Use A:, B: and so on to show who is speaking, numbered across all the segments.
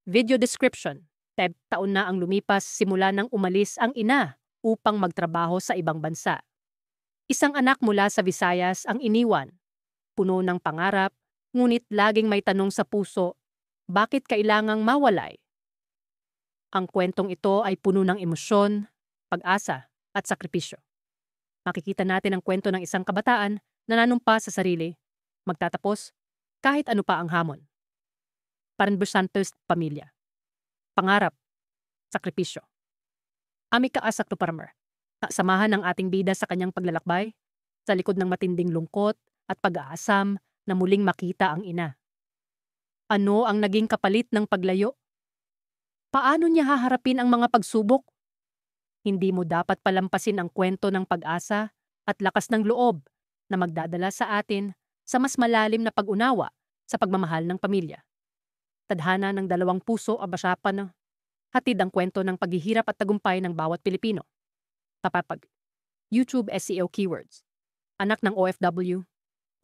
A: Video description. Taon na ang lumipas simula nang umalis ang ina upang magtrabaho sa ibang bansa. Isang anak mula sa Visayas ang iniwan. Puno ng pangarap, ngunit laging may tanong sa puso, bakit kailangang mawalay? Ang kwentong ito ay puno ng emosyon, pag-asa, at sakripisyo. Makikita natin ang kwento ng isang kabataan na nanumpa sa sarili, magtatapos, kahit ano pa ang hamon. Parenbusantes pamilya. Pangarap, sakripisyo. Amika asakto parmer. Samahan ng ating bida sa kanyang paglalakbay, sa likod ng matinding lungkot at pag-aasam na muling makita ang ina. Ano ang naging kapalit ng paglayo? Paano niya haharapin ang mga pagsubok? Hindi mo dapat palampasin ang kwento ng pag-asa at lakas ng loob na magdadala sa atin sa mas malalim na pag-unawa sa pagmamahal ng pamilya. Tadhana ng dalawang puso o basapan, hatid ang kwento ng paghihirap at tagumpay ng bawat Pilipino. Tapapag. YouTube SEO keywords. Anak ng OFW,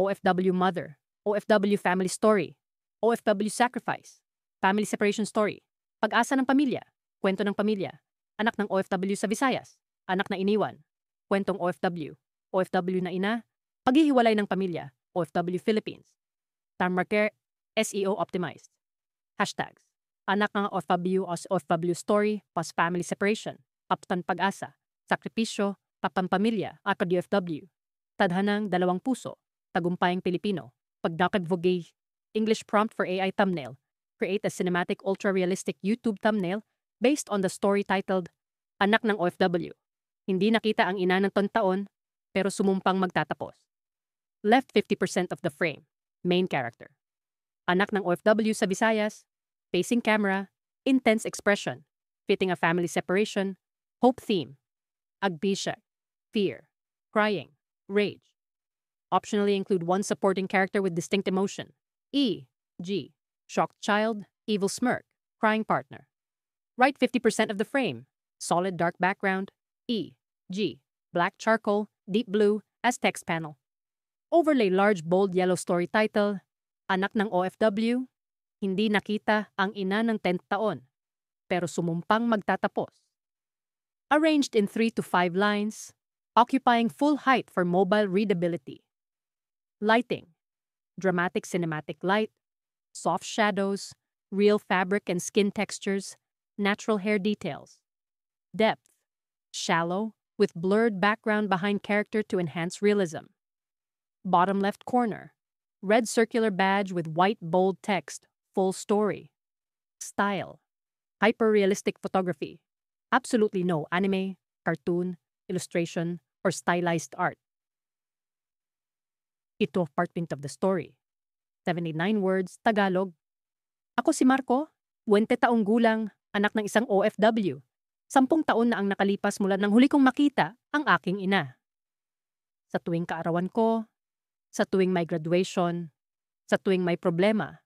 A: OFW mother, OFW family story, OFW sacrifice, family separation story, pag-asa ng pamilya, kwento ng pamilya, anak ng OFW sa Visayas, anak na iniwan, kwentong OFW, OFW na ina, paghihiwalay ng pamilya, OFW Philippines. Termmarker SEO optimized. Hashtags. Anak ng OFW o OFW story, pas family separation, kaptan pag-asa, sakripisyo, papampamilya, akad OFW. Tadhanang dalawang puso, tagumpayang Pilipino, pagdakadvogay, English prompt for AI thumbnail. Create a cinematic ultra-realistic YouTube thumbnail based on the story titled Anak ng OFW. Hindi nakita ang ina ng taon, pero sumumpang magtatapos. Left 50% of the frame. Main character. Anak ng OFW sa Visayas. Facing camera. Intense expression. Fitting a family separation. Hope theme. Agbisya. Fear. Crying. Rage. Optionally include one supporting character with distinct emotion. E.g. Shocked child. Evil smirk. Crying partner. Right 50% of the frame. Solid dark background. E.g. Black charcoal. Deep blue as text panel. Overlay large bold yellow story title. Anak ng OFW. Hindi nakita ang ina ng 10 taon, pero sumumpang magtatapos. Arranged in 3 to 5 lines, occupying full height for mobile readability. Lighting. Dramatic cinematic light, soft shadows, real fabric and skin textures, natural hair details. Depth. Shallow, with blurred background behind character to enhance realism. Bottom left corner. Red circular badge with white bold text. Full story. Style. Hyper-realistic photography. Absolutely no anime, cartoon, illustration, or stylized art. Ito part of the story. 79 words, Tagalog. Ako si Marco, 20 taong gulang, anak ng isang OFW. 10 taon na ang nakalipas mula nang huli kong makita ang aking ina. Sa tuwing kaarawan ko, sa tuwing may graduation, sa tuwing may problema,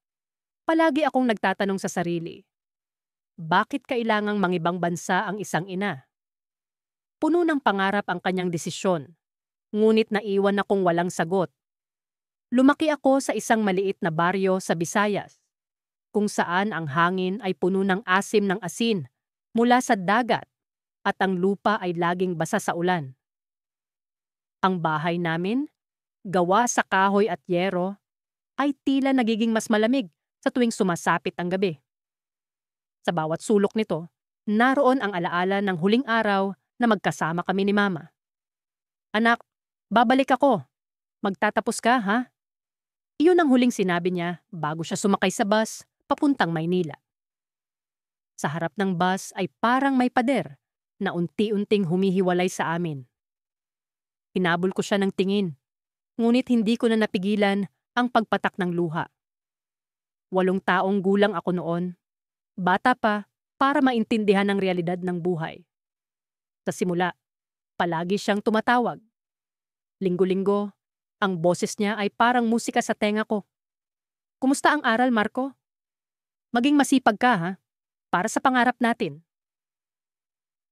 A: palagi akong nagtatanong sa sarili, bakit kailangang mangibang bansa ang isang ina? Puno ng pangarap ang kanyang desisyon, ngunit naiwan akong walang sagot. Lumaki ako sa isang maliit na baryo sa Visayas, kung saan ang hangin ay puno ng asim ng asin mula sa dagat at ang lupa ay laging basa sa ulan. Ang bahay namin, gawa sa kahoy at yero, ay tila nagiging mas malamig sa tuwing sumasapit ang gabi. Sa bawat sulok nito, naroon ang alaala ng huling araw na magkasama kami ni Mama. Anak, babalik ako. Magtatapos ka, ha? Iyon ang huling sinabi niya bago siya sumakay sa bus papuntang Maynila. Sa harap ng bus ay parang may pader na unti-unting humihiwalay sa amin. Hinabol ko siya ng tingin, ngunit hindi ko na napigilan ang pagpatak ng luha. 8 taong gulang ako noon. Bata pa para maintindihan ang realidad ng buhay. Sa simula, palagi siyang tumatawag. Linggo-linggo, ang boses niya ay parang musika sa tenga ko. Kumusta ang aral, Marco? Maging masipag ka, ha? Para sa pangarap natin.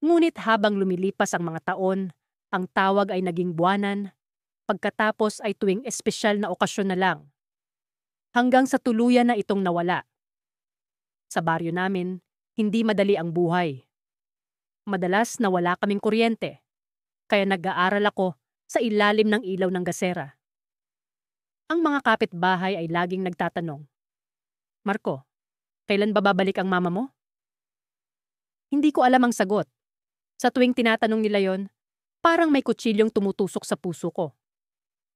A: Ngunit habang lumilipas ang mga taon, ang tawag ay naging buwanan, pagkatapos ay tuwing espesyal na okasyon na lang. Hanggang sa tuluyan na itong nawala. Sa baryo namin, hindi madali ang buhay. Madalas na wala kaming kuryente, kaya nag-aaral ako sa ilalim ng ilaw ng gasera. Ang mga kapitbahay ay laging nagtatanong, Marco, kailan ba babalik ang mama mo? Hindi ko alam ang sagot. Sa tuwing tinatanong nila yon, parang may kutsilyong tumutusok sa puso ko.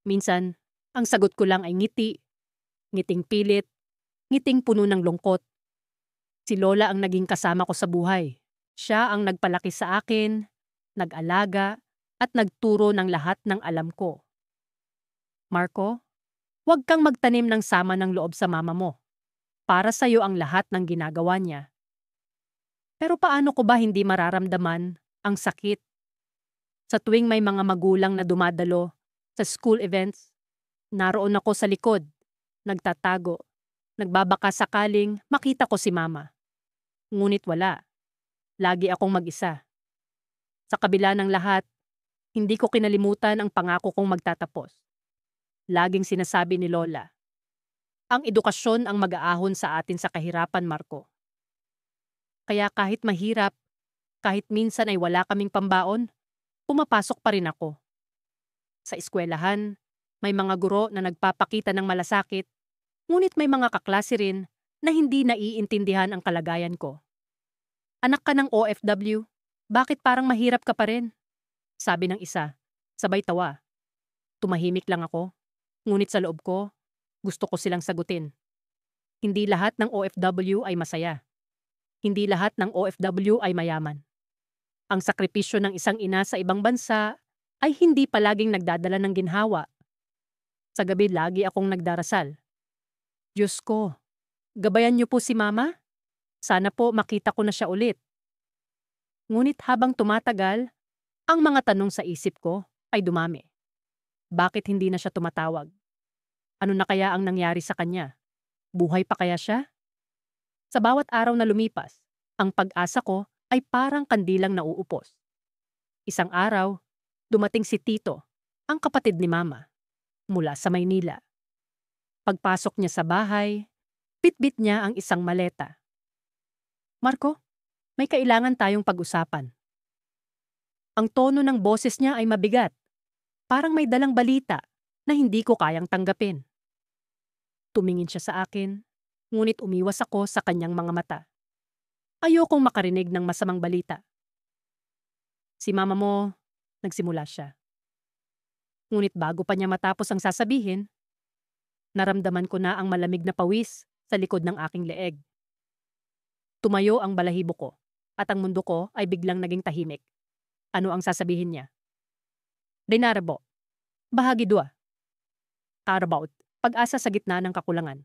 A: Minsan, ang sagot ko lang ay ngiti, ngiting pilit, ngiting puno ng lungkot. Si Lola ang naging kasama ko sa buhay. Siya ang nagpalaki sa akin, nag-alaga, at nagturo ng lahat ng alam ko. Marco, huwag kang magtanim ng sama ng loob sa mama mo. Para sa'yo ang lahat ng ginagawa niya. Pero paano ko ba hindi mararamdaman ang sakit? Sa tuwing may mga magulang na dumadalo sa school events, naroon ako sa likod, nagtatago, nagbabaka sakaling makita ko si mama. Ngunit wala. Lagi akong mag-isa. Sa kabila ng lahat, hindi ko kinalimutan ang pangako kong magtatapos. Laging sinasabi ni Lola, ang edukasyon ang mag-aahon sa atin sa kahirapan, Marco. Kaya kahit mahirap, kahit minsan ay wala kaming pambaon, pumapasok pa rin ako. Sa eskwelahan, may mga guro na nagpapakita ng malasakit, ngunit may mga kaklase rin na hindi naiintindihan ang kalagayan ko. Anak ka ng OFW, bakit parang mahirap ka pa rin? Sabi ng isa, sabay tawa. Tumahimik lang ako, ngunit sa loob ko, gusto ko silang sagutin. Hindi lahat ng OFW ay masaya. Hindi lahat ng OFW ay mayaman. Ang sakripisyo ng isang ina sa ibang bansa ay hindi palaging nagdadala ng ginhawa. Sa gabi lagi akong nagdarasal. Diyos ko, gabayan niyo po si Mama? Sana po makita ko na siya ulit. Ngunit habang tumatagal, ang mga tanong sa isip ko ay dumami. Bakit hindi na siya tumatawag? Ano na kaya ang nangyari sa kanya? Buhay pa kaya siya? Sa bawat araw na lumipas, ang pag-asa ko ay parang kandilang nauupos. Isang araw, dumating si Tito, ang kapatid ni Mama, mula sa Maynila. Pagpasok niya sa bahay, bitbit niya ang isang maleta. Marco, may kailangan tayong pag-usapan. Ang tono ng boses niya ay mabigat, parang may dalang balita na hindi ko kayang tanggapin. Tumingin siya sa akin, ngunit umiwas ako sa kanyang mga mata. Ayokong makarinig ng masamang balita. Si Mama mo, nagsimula siya. Ngunit bago pa niya matapos ang sasabihin, naramdaman ko na ang malamig na pawis sa likod ng aking leeg. Tumayo ang balahibo ko at ang mundo ko ay biglang naging tahimik. Ano ang sasabihin niya? Dinarabo. Bahagi 2. Carabao, pag-asa sa gitna ng kakulangan.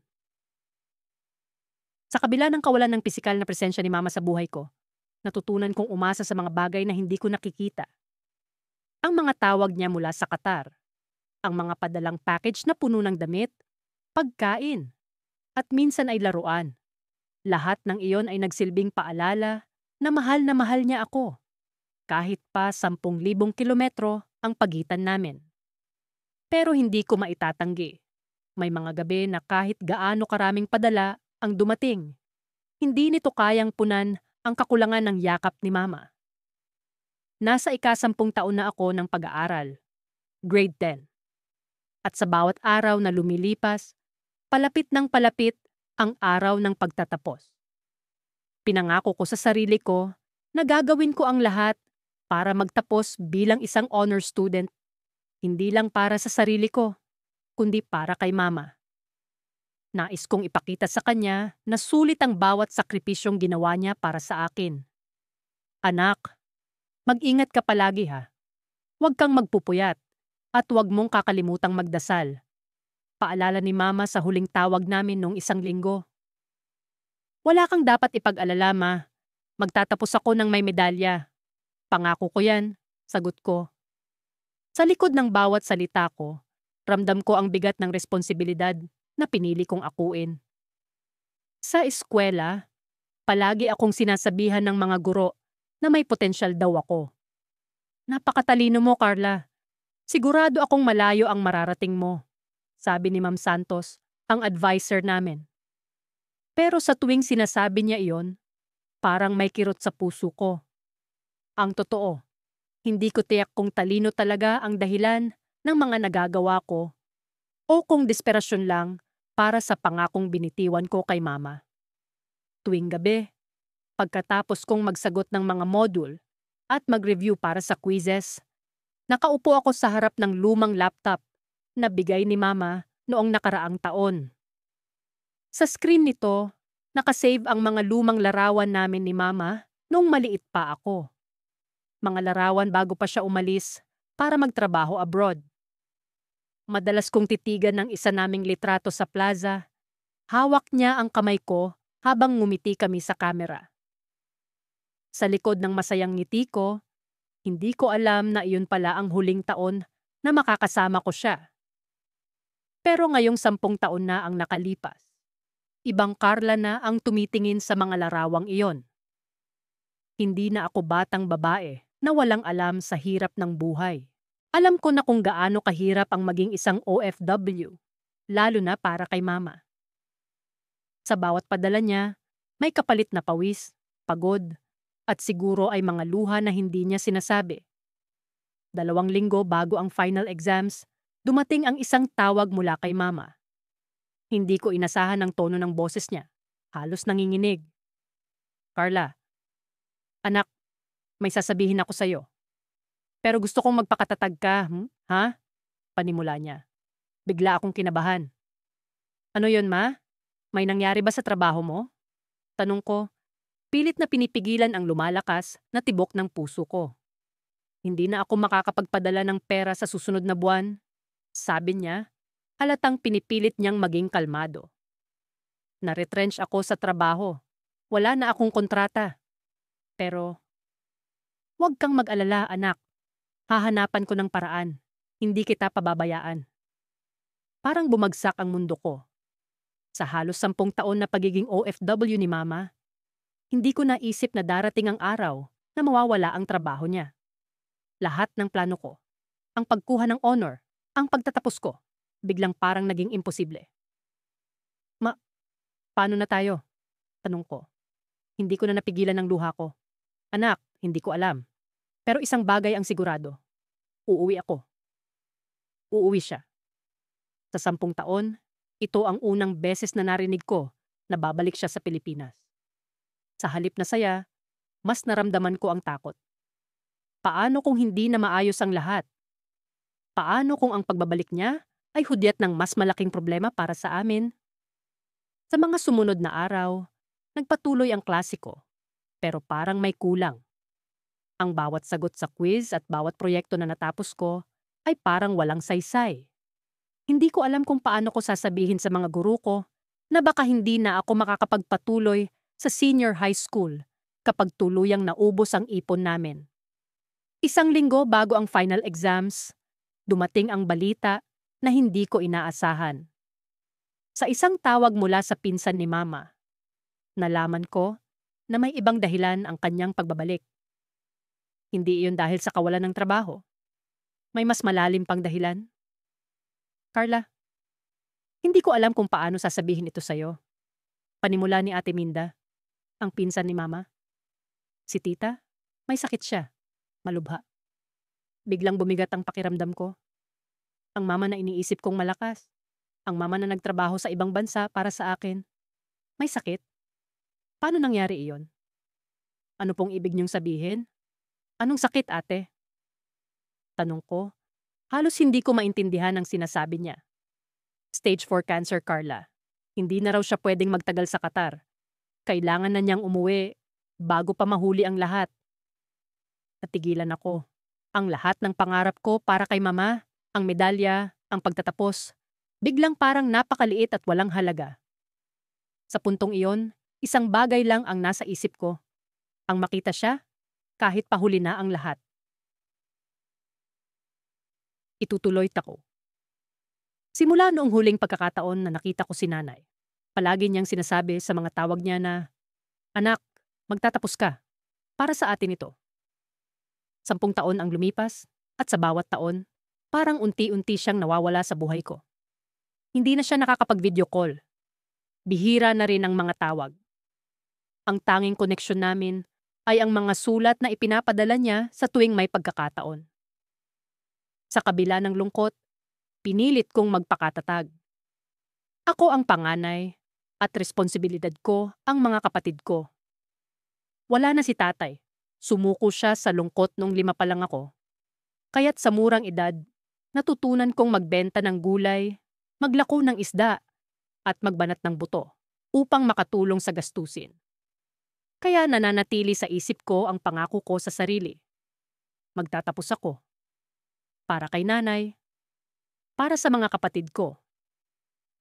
A: Sa kabila ng kawalan ng pisikal na presensya ni Mama sa buhay ko, natutunan kong umasa sa mga bagay na hindi ko nakikita. Ang mga tawag niya mula sa Qatar, ang mga padalang package na puno ng damit, pagkain, at minsan ay laruan. Lahat ng iyon ay nagsilbing paalala na mahal niya ako. Kahit pa 10,000 kilometro ang pagitan namin. Pero hindi ko maitatanggi. May mga gabi na kahit gaano karaming padala ang dumating, hindi nito kayang punan ang kakulangan ng yakap ni Mama. Nasa ika-10 taon na ako ng pag-aaral, grade 10. At sa bawat araw na lumilipas, palapit ng palapit ang araw ng pagtatapos. Pinangako ko sa sarili ko na gagawin ko ang lahat para magtapos bilang isang honor student, hindi lang para sa sarili ko, kundi para kay Mama. Nais kong ipakita sa kanya na sulit ang bawat sakripisyong ginawa niya para sa akin. Anak, mag-ingat ka palagi ha. Huwag kang magpupuyat at huwag mong kakalimutang magdasal. Paalala ni Mama sa huling tawag namin noong 1 linggo. Wala kang dapat ipag-alala, Ma. Magtatapos ako ng may medalya. Pangako ko yan, sagot ko. Sa likod ng bawat salita ko, ramdam ko ang bigat ng responsibilidad na pinili kong akuin. Sa eskwela, palagi akong sinasabihan ng mga guro na may potensyal daw ako. Napakatalino mo, Carla. Sigurado akong malayo ang mararating mo, sabi ni Ma'am Santos, ang advisor namin. Pero sa tuwing sinasabi niya iyon, parang may kirot sa puso ko. Ang totoo, hindi ko tiyak kung talino talaga ang dahilan ng mga nagagawa ko o kung desperasyon lang para sa pangakong binitiwan ko kay mama. Tuwing gabi, pagkatapos kong magsagot ng mga module at mag-review para sa quizzes, nakaupo ako sa harap ng lumang laptop na bigay ni mama noong nakaraang taon. Sa screen nito, nakasave ang mga lumang larawan namin ni mama noong maliit pa ako. Mga larawan bago pa siya umalis para magtrabaho abroad. Madalas kong titigan ng isa naming litrato sa plaza. Hawak niya ang kamay ko habang ngumiti kami sa kamera. Sa likod ng masayang ngiti ko, hindi ko alam na iyon pala ang huling taon na makakasama ko siya. Pero ngayong 10 taon na ang nakalipas, ibang Carla na ang tumitingin sa mga larawang iyon. Hindi na ako batang babae na walang alam sa hirap ng buhay. Alam ko na kung gaano kahirap ang maging isang OFW, lalo na para kay mama. Sa bawat padala niya, may kapalit na pawis, pagod, at siguro ay mga luha na hindi niya sinasabi. 2 linggo bago ang final exams, dumating ang isang tawag mula kay mama. Hindi ko inasahan ang tono ng boses niya. Halos nanginginig. "Carla, anak, may sasabihin ako sa'yo. Pero gusto kong magpakatatag ka, ha?" Panimula niya. Bigla akong kinabahan. "Ano yon, ma? May nangyari ba sa trabaho mo?" Tanong ko, pilit na pinipigilan ang lumalakas na tibok ng puso ko. Hindi na ako makakapagpadala ng pera sa susunod na buwan. Sabi niya, halatang pinipilit niyang maging kalmado. Na-retrench ako sa trabaho. Wala na akong kontrata. Pero, huwag kang mag-alala, anak. Hahanapan ko ng paraan. Hindi kita pababayaan. Parang bumagsak ang mundo ko. Sa halos 10 taon na pagiging OFW ni mama, hindi ko naisip na darating ang araw na mawawala ang trabaho niya. Lahat ng plano ko, ang pagkuha ng honor, ang pagtatapos ko, biglang parang naging imposible. "Ma, paano na tayo?" Tanong ko. Hindi ko na napigilan ang luha ko. "Anak, hindi ko alam. Pero isang bagay ang sigurado. Uuwi ako." Uuwi siya. Sa 10 taon, ito ang unang beses na narinig ko na babalik siya sa Pilipinas. Sa halip na saya, mas naramdaman ko ang takot. Paano kung hindi na maayos ang lahat? Paano kung ang pagbabalik niya ay hudyat ng mas malaking problema para sa amin? Sa mga sumunod na araw, nagpatuloy ang klase ko, pero parang may kulang. Ang bawat sagot sa quiz at bawat proyekto na natapos ko ay parang walang saysay. Hindi ko alam kung paano ko sasabihin sa mga guro ko na baka hindi na ako makakapagpatuloy sa senior high school kapag tuluyang naubos ang ipon namin. 1 linggo bago ang final exams, dumating ang balita na hindi ko inaasahan. Sa isang tawag mula sa pinsan ni mama, nalaman ko na may ibang dahilan ang kanyang pagbabalik. Hindi iyon dahil sa kawalan ng trabaho. May mas malalim pang dahilan. "Carla, hindi ko alam kung paano sasabihin ito sa'yo." Panimula ni Ate Minda, ang pinsan ni mama. "Si tita, may sakit siya." Malubha. Biglang bumigat ang pakiramdam ko. Ang mama na iniisip kong malakas. Ang mama na nagtrabaho sa ibang bansa para sa akin. May sakit? Paano nangyari iyon? "Ano pong ibig niyong sabihin? Anong sakit, ate?" Tanong ko. Halos hindi ko maintindihan ang sinasabi niya. "Stage 4 cancer, Carla. Hindi na raw siya pwedeng magtagal sa Qatar. Kailangan na niyang umuwi bago pa mahuli ang lahat." Natigilan ako. Ang lahat ng pangarap ko para kay mama, ang medalya, ang pagtatapos, biglang parang napakaliit at walang halaga. Sa puntong iyon, isang bagay lang ang nasa isip ko. Ang makita siya, kahit pahuli na ang lahat. Itutuloy ko. Simula noong huling pagkakataon na nakita ko si nanay, palagi niyang sinasabi sa mga tawag niya na, "Anak, magtatapos ka. Para sa atin ito." 10 taon ang lumipas at sa bawat taon, parang unti-unti siyang nawawala sa buhay ko. Hindi na siya nakakapag-video call. Bihira na rin ang mga tawag. Ang tanging koneksyon namin ay ang mga sulat na ipinapadala niya sa tuwing may pagkakataon. Sa kabila ng lungkot, pinilit kong magpakatatag. Ako ang panganay at responsibilidad ko ang mga kapatid ko. Wala na si tatay. Sumuko siya sa lungkot nung 5 pa lang ako. Kaya't sa murang edad, natutunan kong magbenta ng gulay, maglako ng isda, at magbanat ng buto upang makatulong sa gastusin. Kaya nananatili sa isip ko ang pangako ko sa sarili. Magtatapos ako. Para kay nanay. Para sa mga kapatid ko.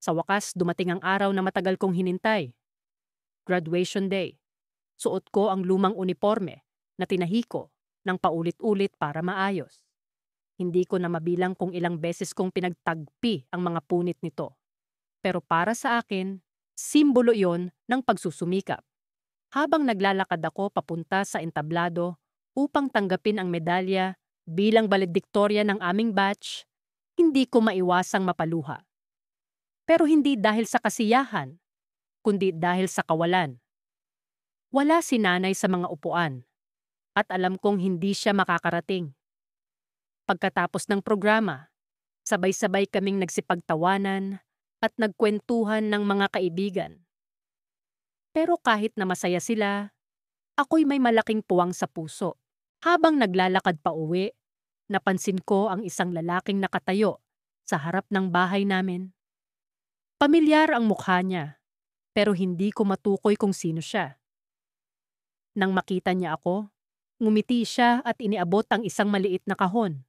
A: Sa wakas, dumating ang araw na matagal kong hinintay. Graduation day. Suot ko ang lumang uniforme na tinahi ko ng paulit-ulit para maayos. Hindi ko na mabilang kung ilang beses kong pinagtagpi ang mga punit nito. Pero para sa akin, simbolo yon ng pagsusumikap. Habang naglalakad ako papunta sa entablado upang tanggapin ang medalya bilang valedictorian ng aming batch, hindi ko maiwasang mapaluha. Pero hindi dahil sa kasiyahan, kundi dahil sa kawalan. Wala si nanay sa mga upuan at alam kong hindi siya makakarating. Pagkatapos ng programa, sabay-sabay kaming nagsipagtawanan at nagkwentuhan ng mga kaibigan. Pero kahit na masaya sila, ako'y may malaking puwang sa puso. Habang naglalakad pa uwi, napansin ko ang isang lalaking nakatayo sa harap ng bahay namin. Pamilyar ang mukha niya, pero hindi ko matukoy kung sino siya. Nang makita niya ako, ngumiti siya at iniabot ang isang maliit na kahon.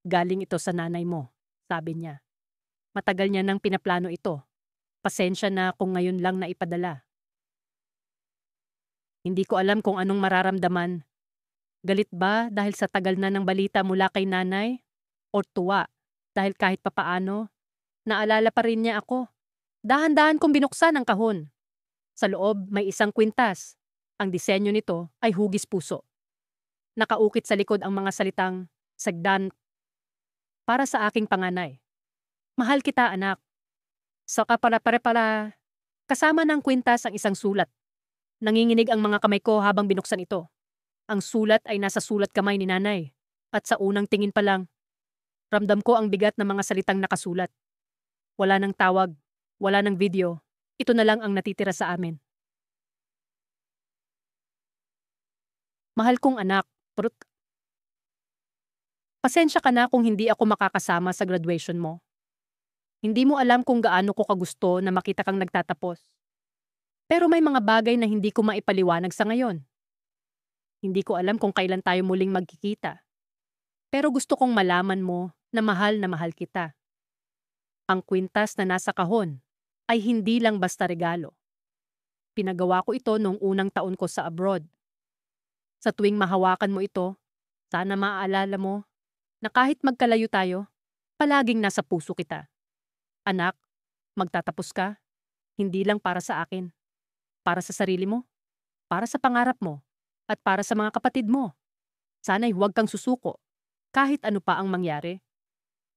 A: Galing ito sa nanay mo, sabi niya. Matagal niya nang pinaplano ito. Pasensya na kung ngayon lang naipadala. Hindi ko alam kung anong mararamdaman. Galit ba dahil sa tagal na ng balita mula kay nanay? O tuwa dahil kahit papaano, naalala pa rin niya ako. Dahan-dahan kong binuksan ang kahon. Sa loob may isang kwintas. Ang disenyo nito ay hugis puso. Nakaukit sa likod ang mga salitang sagdan para sa aking panganay. Mahal kita, anak. Saka para kasama ng kwintas ang isang sulat. Nanginginig ang mga kamay ko habang binuksan ito. Ang sulat ay nasa sulat kamay ni nanay. At sa unang tingin pa lang, ramdam ko ang bigat ng mga salitang nakasulat. Wala nang tawag, wala nang video. Ito na lang ang natitira sa amin. Mahal kong anak, pasensya ka na kung hindi ako makakasama sa graduation mo. Hindi mo alam kung gaano ko kagusto na makita kang nagtatapos. Pero may mga bagay na hindi ko maipaliwanag sa ngayon. Hindi ko alam kung kailan tayo muling magkikita. Pero gusto kong malaman mo na mahal kita. Ang kwintas na nasa kahon ay hindi lang basta regalo. Pinagawa ko ito noong unang taon ko sa abroad. Sa tuwing mahawakan mo ito, sana maaalala mo na kahit magkalayo tayo, palaging nasa puso kita. Anak, magtatapos ka, hindi lang para sa akin. Para sa sarili mo, para sa pangarap mo, at para sa mga kapatid mo. Sana'y huwag kang susuko, kahit ano pa ang mangyari.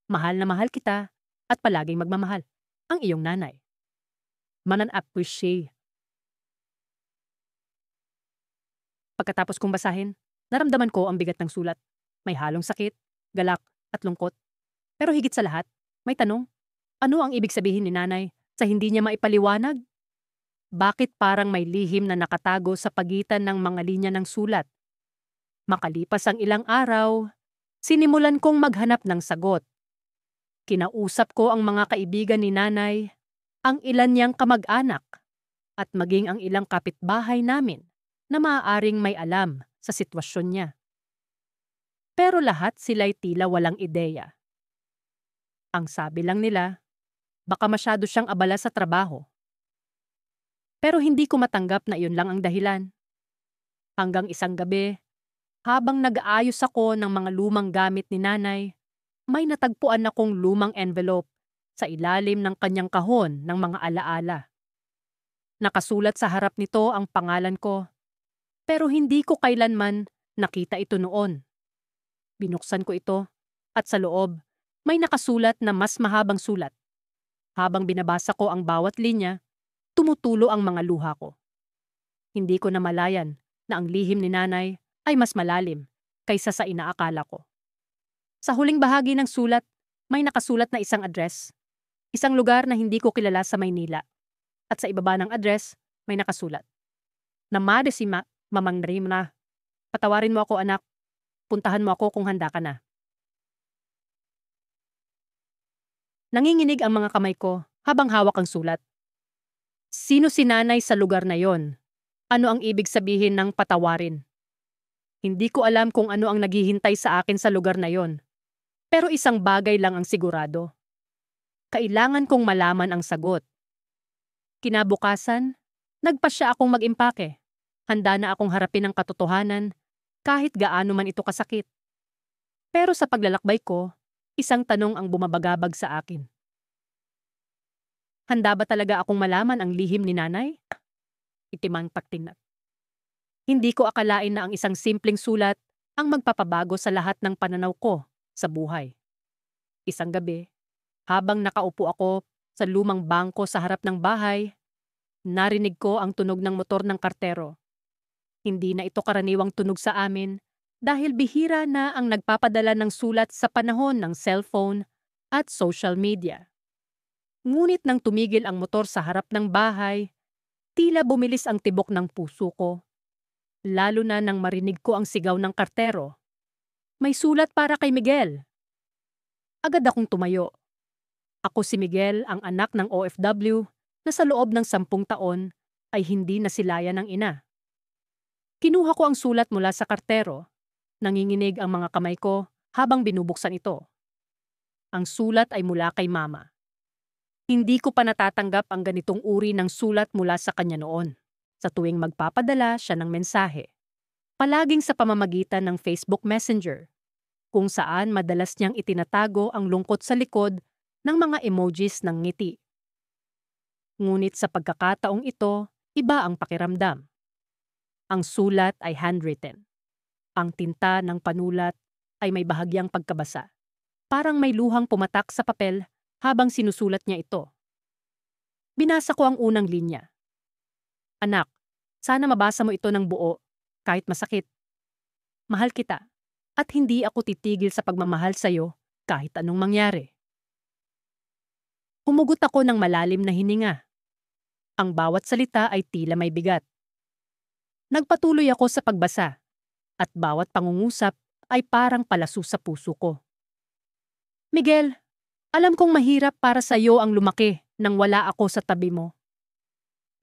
A: Mahal na mahal kita, at palaging magmamahal. Ang iyong nanay. Manan appreciate. Pagkatapos kong basahin, naramdaman ko ang bigat ng sulat. May halong sakit, galak, at lungkot. Pero higit sa lahat, may tanong. Ano ang ibig sabihin ni nanay sa hindi niya maipaliwanag? Bakit parang may lihim na nakatago sa pagitan ng mga linya ng sulat? Makalipas ang ilang araw, sinimulan kong maghanap ng sagot. Kinausap ko ang mga kaibigan ni nanay, ang ilan niyang kamag-anak, at maging ang ilang kapitbahay namin na maaaring may alam sa sitwasyon niya. Pero lahat sila'y tila walang ideya. Ang sabi lang nila, baka masyado siyang abala sa trabaho. Pero hindi ko matanggap na iyon lang ang dahilan. Hanggang isang gabi, habang nag-aayos ako ng mga lumang gamit ni nanay, may natagpuan akong lumang envelope sa ilalim ng kanyang kahon ng mga alaala. Nakasulat sa harap nito ang pangalan ko, pero hindi ko kailanman nakita ito noon. Binuksan ko ito at sa loob may nakasulat na mas mahabang sulat. Habang binabasa ko ang bawat linya, tumutulo ang mga luha ko. Hindi ko namalayan na ang lihim ni nanay ay mas malalim kaysa sa inaakala ko. Sa huling bahagi ng sulat, may nakasulat na isang address, isang lugar na hindi ko kilala sa Maynila. At sa ibaba ng address, may nakasulat. Namade si Mamang na. Patawarin mo ako anak, puntahan mo ako kung handa ka na. Nanginginig ang mga kamay ko habang hawak ang sulat. Sino si nanay sa lugar na yon? Ano ang ibig sabihin ng patawarin? Hindi ko alam kung ano ang naghihintay sa akin sa lugar na yon. Pero isang bagay lang ang sigurado. Kailangan kong malaman ang sagot. Kinabukasan, nagpasya akong mag-impake. Handa na akong harapin ang katotohanan kahit gaano man ito kasakit. Pero sa paglalakbay ko, isang tanong ang bumabagabag sa akin. Handa ba talaga akong malaman ang lihim ni nanay? Itimang pagtinag. Hindi ko akalain na ang isang simpleng sulat ang magpapabago sa lahat ng pananaw ko sa buhay. Isang gabi, habang nakaupo ako sa lumang bangko sa harap ng bahay, narinig ko ang tunog ng motor ng kartero. Hindi na ito karaniwang tunog sa amin dahil bihira na ang nagpapadala ng sulat sa panahon ng cellphone at social media. Ngunit nang tumigil ang motor sa harap ng bahay, tila bumilis ang tibok ng puso ko. Lalo na nang marinig ko ang sigaw ng kartero. May sulat para kay Miguel. Agad akong tumayo. Ako si Miguel, ang anak ng OFW na sa loob ng 10 taon ay hindi nasilayan ng ina. Kinuha ko ang sulat mula sa kartero. Nanginginig ang mga kamay ko habang binubuksan ito. Ang sulat ay mula kay mama. Hindi ko pa natatanggap ang ganitong uri ng sulat mula sa kanya noon. Sa tuwing magpapadala siya ng mensahe. Palaging sa pamamagitan ng Facebook Messenger, kung saan madalas niyang itinatago ang lungkot sa likod ng mga emojis ng ngiti. Ngunit sa pagkakataong ito, iba ang pakiramdam. Ang sulat ay handwritten. Ang tinta ng panulat ay may bahagyang pagkabasa. Parang may luhang pumatak sa papel habang sinusulat niya ito. Binasa ko ang unang linya. Anak, sana mabasa mo ito ng buo, kahit masakit. Mahal kita, at hindi ako titigil sa pagmamahal sa iyo kahit anong mangyari. Humugot ako ng malalim na hininga. Ang bawat salita ay tila may bigat. Nagpatuloy ako sa pagbasa, at bawat pangungusap ay parang palaso sa puso ko. Miguel, alam kong mahirap para sa iyo ang lumaki nang wala ako sa tabi mo.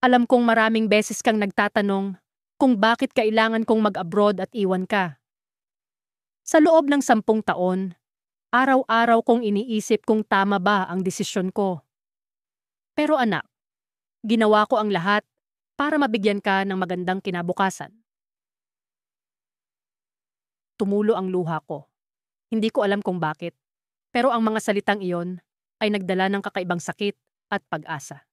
A: Alam kong maraming beses kang nagtatanong kung bakit kailangan kong mag-abroad at iwan ka. Sa loob ng 10 taon, araw-araw kong iniisip kung tama ba ang desisyon ko. Pero anak, ginawa ko ang lahat para mabigyan ka ng magandang kinabukasan. Tumulo ang luha ko. Hindi ko alam kung bakit, pero ang mga salitang iyon ay nagdala ng kakaibang sakit at pag-asa.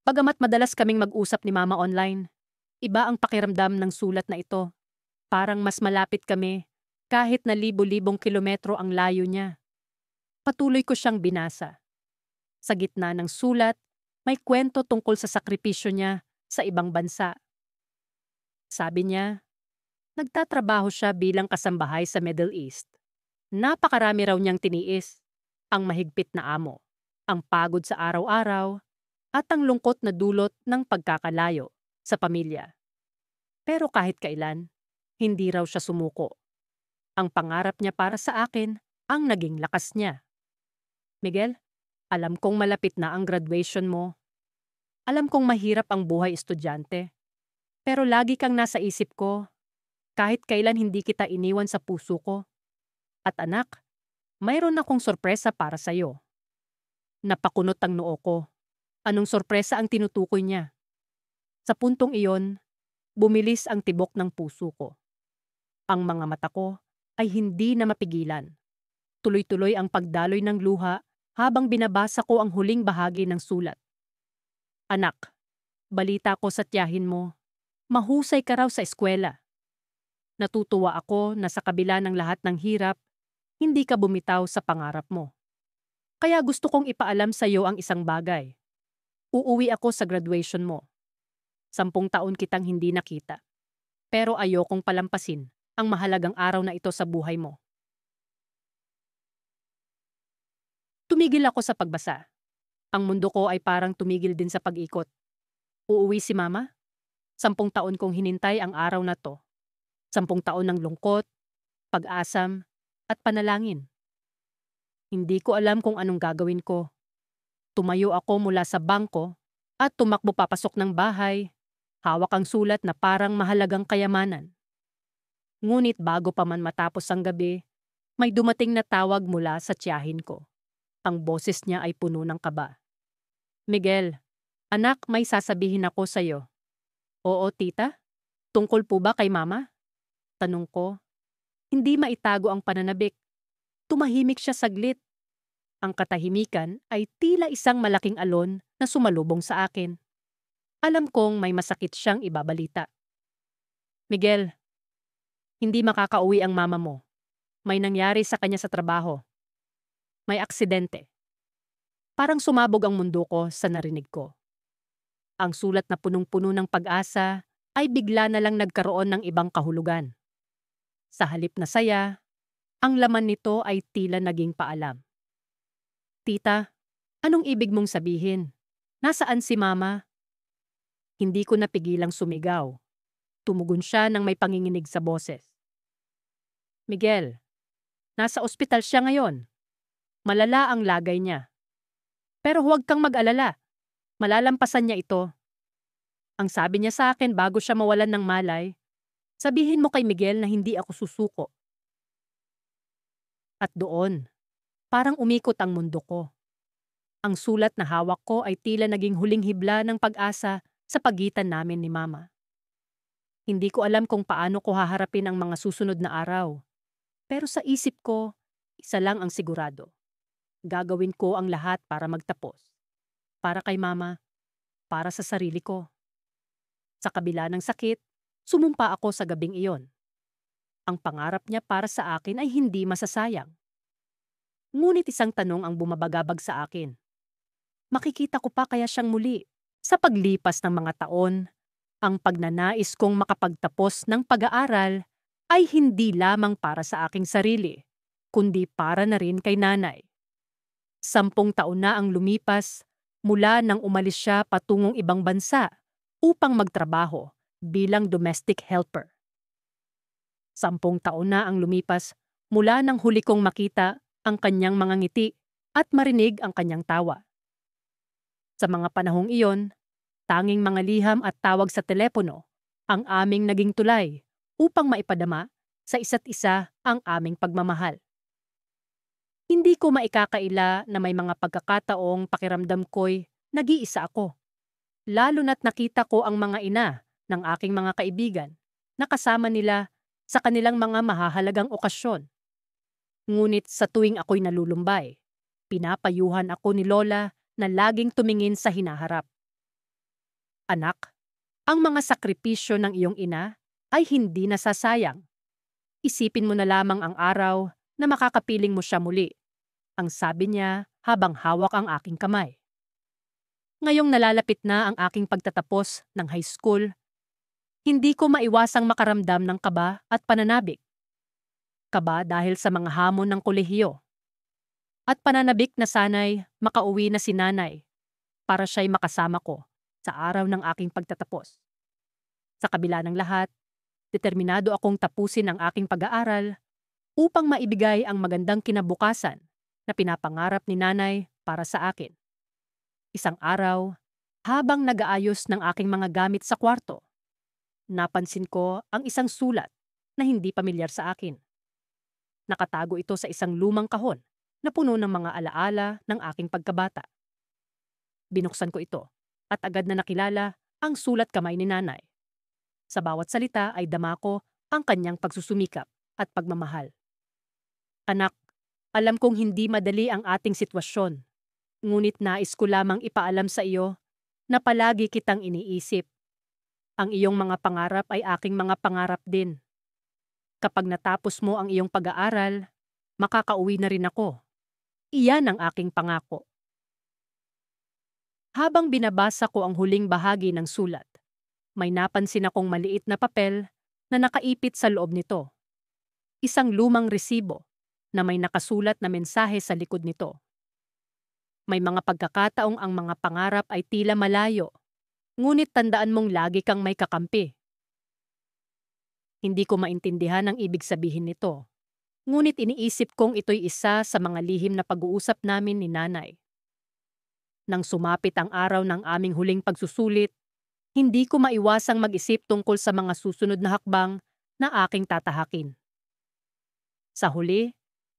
A: Bagamat madalas kaming mag-usap ni Mama online, iba ang pakiramdam ng sulat na ito. Parang mas malapit kami kahit na libo-libong kilometro ang layo niya. Patuloy ko siyang binasa. Sa gitna ng sulat, may kwento tungkol sa sakripisyo niya sa ibang bansa. Sabi niya, nagtatrabaho siya bilang kasambahay sa Middle East. Napakarami raw niyang tiniis, ang mahigpit na amo, ang pagod sa araw-araw, at ang lungkot na dulot ng pagkakalayo sa pamilya. Pero kahit kailan, hindi raw siya sumuko. Ang pangarap niya para sa akin ang naging lakas niya. Miguel, alam kong malapit na ang graduation mo. Alam kong mahirap ang buhay estudyante. Pero lagi kang nasa isip ko, kahit kailan hindi kita iniwan sa puso ko. At anak, mayroon akong sorpresa para sa'yo. Napakunot ang noo ko. Anong sorpresa ang tinutukoy niya? Sa puntong iyon, bumilis ang tibok ng puso ko. Ang mga mata ko ay hindi na mapigilan. Tuloy-tuloy ang pagdaloy ng luha habang binabasa ko ang huling bahagi ng sulat. Anak, balita ko sa tiyahin mo, mahusay ka raw sa eskwela. Natutuwa ako na sa kabila ng lahat ng hirap, hindi ka bumitaw sa pangarap mo. Kaya gusto kong ipaalam sa iyo ang isang bagay. Uuwi ako sa graduation mo. 10 taon kitang hindi nakita. Pero ayokong palampasin ang mahalagang araw na ito sa buhay mo. Tumigil ako sa pagbasa. Ang mundo ko ay parang tumigil din sa pag-ikot. Uuwi si Mama? 10 taon kong hinintay ang araw na to. 10 taon ng lungkot, pag-asam, at panalangin. Hindi ko alam kung anong gagawin ko. Tumayo ako mula sa bangko at tumakbo papasok ng bahay. Hawak ang sulat na parang mahalagang kayamanan. Ngunit bago pa man matapos ang gabi, may dumating na tawag mula sa tiyahin ko. Ang boses niya ay puno ng kaba. Miguel, anak, may sasabihin ako sa'yo. Oo, tita? Tungkol po ba kay Mama? Tanong ko. Hindi maitago ang pananabik. Tumahimik siya saglit. Ang katahimikan ay tila isang malaking alon na sumalubong sa akin. Alam kong may masakit siyang ibabalita. Miguel, hindi makakauwi ang mama mo. May nangyari sa kanya sa trabaho. May aksidente. Parang sumabog ang mundo ko sa narinig ko. Ang sulat na punong-puno ng pag-asa ay bigla na lang nagkaroon ng ibang kahulugan. Sa halip na saya, ang laman nito ay tila naging paalam. Tita, anong ibig mong sabihin? Nasaan si Mama? Hindi ko napigilang sumigaw. Tumugon siya nang may panginginig sa boses. Miguel, nasa ospital siya ngayon. Malala ang lagay niya. Pero huwag kang mag-alala. Malalampasan niya ito. Ang sabi niya sa akin bago siya mawalan ng malay, sabihin mo kay Miguel na hindi ako susuko. At doon, parang umikot ang mundo ko. Ang sulat na hawak ko ay tila naging huling hibla ng pag-asa sa pagitan namin ni Mama. Hindi ko alam kung paano ko haharapin ang mga susunod na araw. Pero sa isip ko, isa lang ang sigurado. Gagawin ko ang lahat para magtapos. Para kay Mama, para sa sarili ko. Sa kabila ng sakit, sumumpa ako sa gabing iyon. Ang pangarap niya para sa akin ay hindi masasayang. Ngunit isang tanong ang bumabagabag sa akin. Makikita ko pa kaya siyang muli? Sa paglipas ng mga taon, ang pagnanais kong makapagtapos ng pag-aaral ay hindi lamang para sa aking sarili, kundi para na rin kay nanay. 10 taon na ang lumipas mula nang umalis siya patungong ibang bansa upang magtrabaho bilang domestic helper. 10 taon na ang lumipas mula nang huli kong makita ang kanyang mga ngiti at marinig ang kanyang tawa. Sa mga panahong iyon, tanging mga liham at tawag sa telepono ang aming naging tulay upang maipadama sa isa't isa ang aming pagmamahal. Hindi ko maikakaila na may mga pagkakataong pakiramdam ko'y nag-iisa ako. Lalo na't nakita ko ang mga ina ng aking mga kaibigan na kasama nila sa kanilang mga mahahalagang okasyon. Ngunit sa tuwing ako'y nalulumbay, pinapayuhan ako ni Lola na laging tumingin sa hinaharap. Anak, ang mga sakripisyo ng iyong ina ay hindi nasasayang. Isipin mo na lamang ang araw na makakapiling mo siya muli. Ang sabi niya habang hawak ang aking kamay. Ngayong nalalapit na ang aking pagtatapos ng high school, hindi ko maiwasang makaramdam ng kaba at pananabik. Kaba dahil sa mga hamon ng kolehiyo. At pananabik na sana'y makauwi na si nanay para siya'y makasama ko sa araw ng aking pagtatapos. Sa kabila ng lahat, determinado akong tapusin ang aking pag-aaral upang maibigay ang magandang kinabukasan na pinapangarap ni nanay para sa akin. Isang araw, habang nag-aayos ng aking mga gamit sa kwarto, napansin ko ang isang sulat na hindi pamilyar sa akin. Nakatago ito sa isang lumang kahon na puno ng mga alaala ng aking pagkabata. Binuksan ko ito at agad na nakilala ang sulat kamay ni nanay. Sa bawat salita ay dama ko ang kanyang pagsusumikap at pagmamahal. Anak, alam kong hindi madali ang ating sitwasyon, ngunit nais ko lamang ipaalam sa iyo na palagi kitang iniisip. Ang iyong mga pangarap ay aking mga pangarap din. Kapag natapos mo ang iyong pag-aaral, makakauwi na rin ako. Iyan ang aking pangako. Habang binabasa ko ang huling bahagi ng sulat, may napansin akong maliit na papel na nakaipit sa loob nito. Isang lumang resibo na may nakasulat na mensahe sa likod nito. May mga pagkakataong ang mga pangarap ay tila malayo, ngunit tandaan mong lagi kang may kakampi. Hindi ko maintindihan ang ibig sabihin nito, ngunit iniisip kong ito'y isa sa mga lihim na pag-uusap namin ni Nanay. Nang sumapit ang araw ng aming huling pagsusulit, hindi ko maiwasang mag-isip tungkol sa mga susunod na hakbang na aking tatahakin. Sa huli,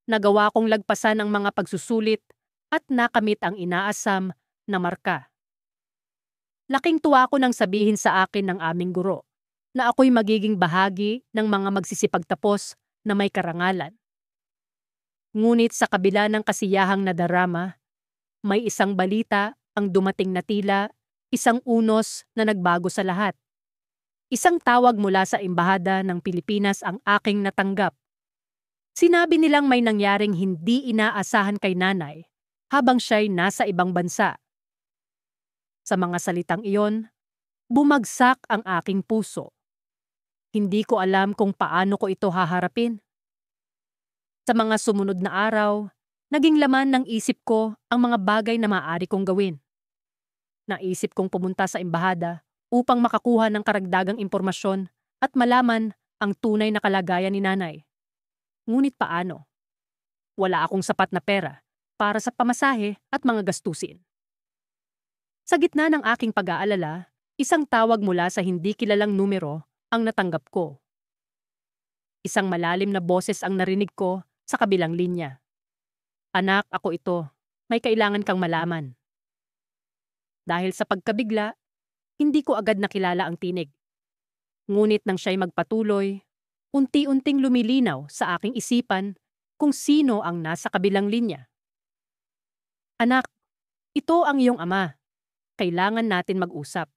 A: nagawa kong lagpasan ang mga pagsusulit at nakamit ang inaasam na marka. Laking tuwa ko nang sabihin sa akin ng aming guro na ako'y magiging bahagi ng mga magsisipagtapos na may karangalan. Ngunit sa kabila ng kasiyahang nadarama, may isang balita ang dumating na tila isang unos na nagbago sa lahat. Isang tawag mula sa Embahada ng Pilipinas ang aking natanggap. Sinabi nilang may nangyaring hindi inaasahan kay Nanay habang siya'y nasa ibang bansa. Sa mga salitang iyon, bumagsak ang aking puso. Hindi ko alam kung paano ko ito haharapin. Sa mga sumunod na araw, naging laman ng isip ko ang mga bagay na maaari kong gawin. Naisip kong pumunta sa embahada upang makakuha ng karagdagang impormasyon at malaman ang tunay na kalagayan ni Nanay. Ngunit paano? Wala akong sapat na pera para sa pamasahe at mga gastusin. Sa gitna ng aking pag-aalala, isang tawag mula sa hindi kilalang numero ang natanggap ko. Isang malalim na boses ang narinig ko sa kabilang linya. Anak, ako ito. May kailangan kang malaman. Dahil sa pagkabigla, hindi ko agad nakilala ang tinig. Ngunit nang siya'y magpatuloy, unti-unting lumilinaw sa aking isipan kung sino ang nasa kabilang linya. Anak, ito ang iyong ama. Kailangan natin mag-usap.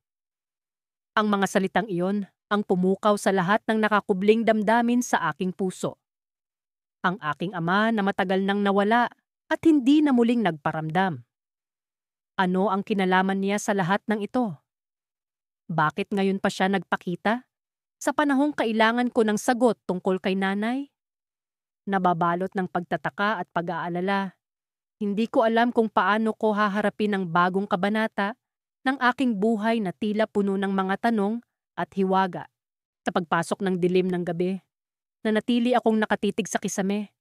A: Ang mga salitang iyon ang pumukaw sa lahat ng nakakubling damdamin sa aking puso. Ang aking ama na matagal nang nawala at hindi na muling nagparamdam. Ano ang kinalaman niya sa lahat ng ito? Bakit ngayon pa siya nagpakita? Sa panahong kailangan ko ng sagot tungkol kay Nanay? Nababalot ng pagtataka at pag-aalala. Hindi ko alam kung paano ko haharapin ang bagong kabanata ng aking buhay na tila puno ng mga tanong at hiwaga. Sa pagpasok ng dilim ng gabi, nanatili akong nakatitig sa kisame.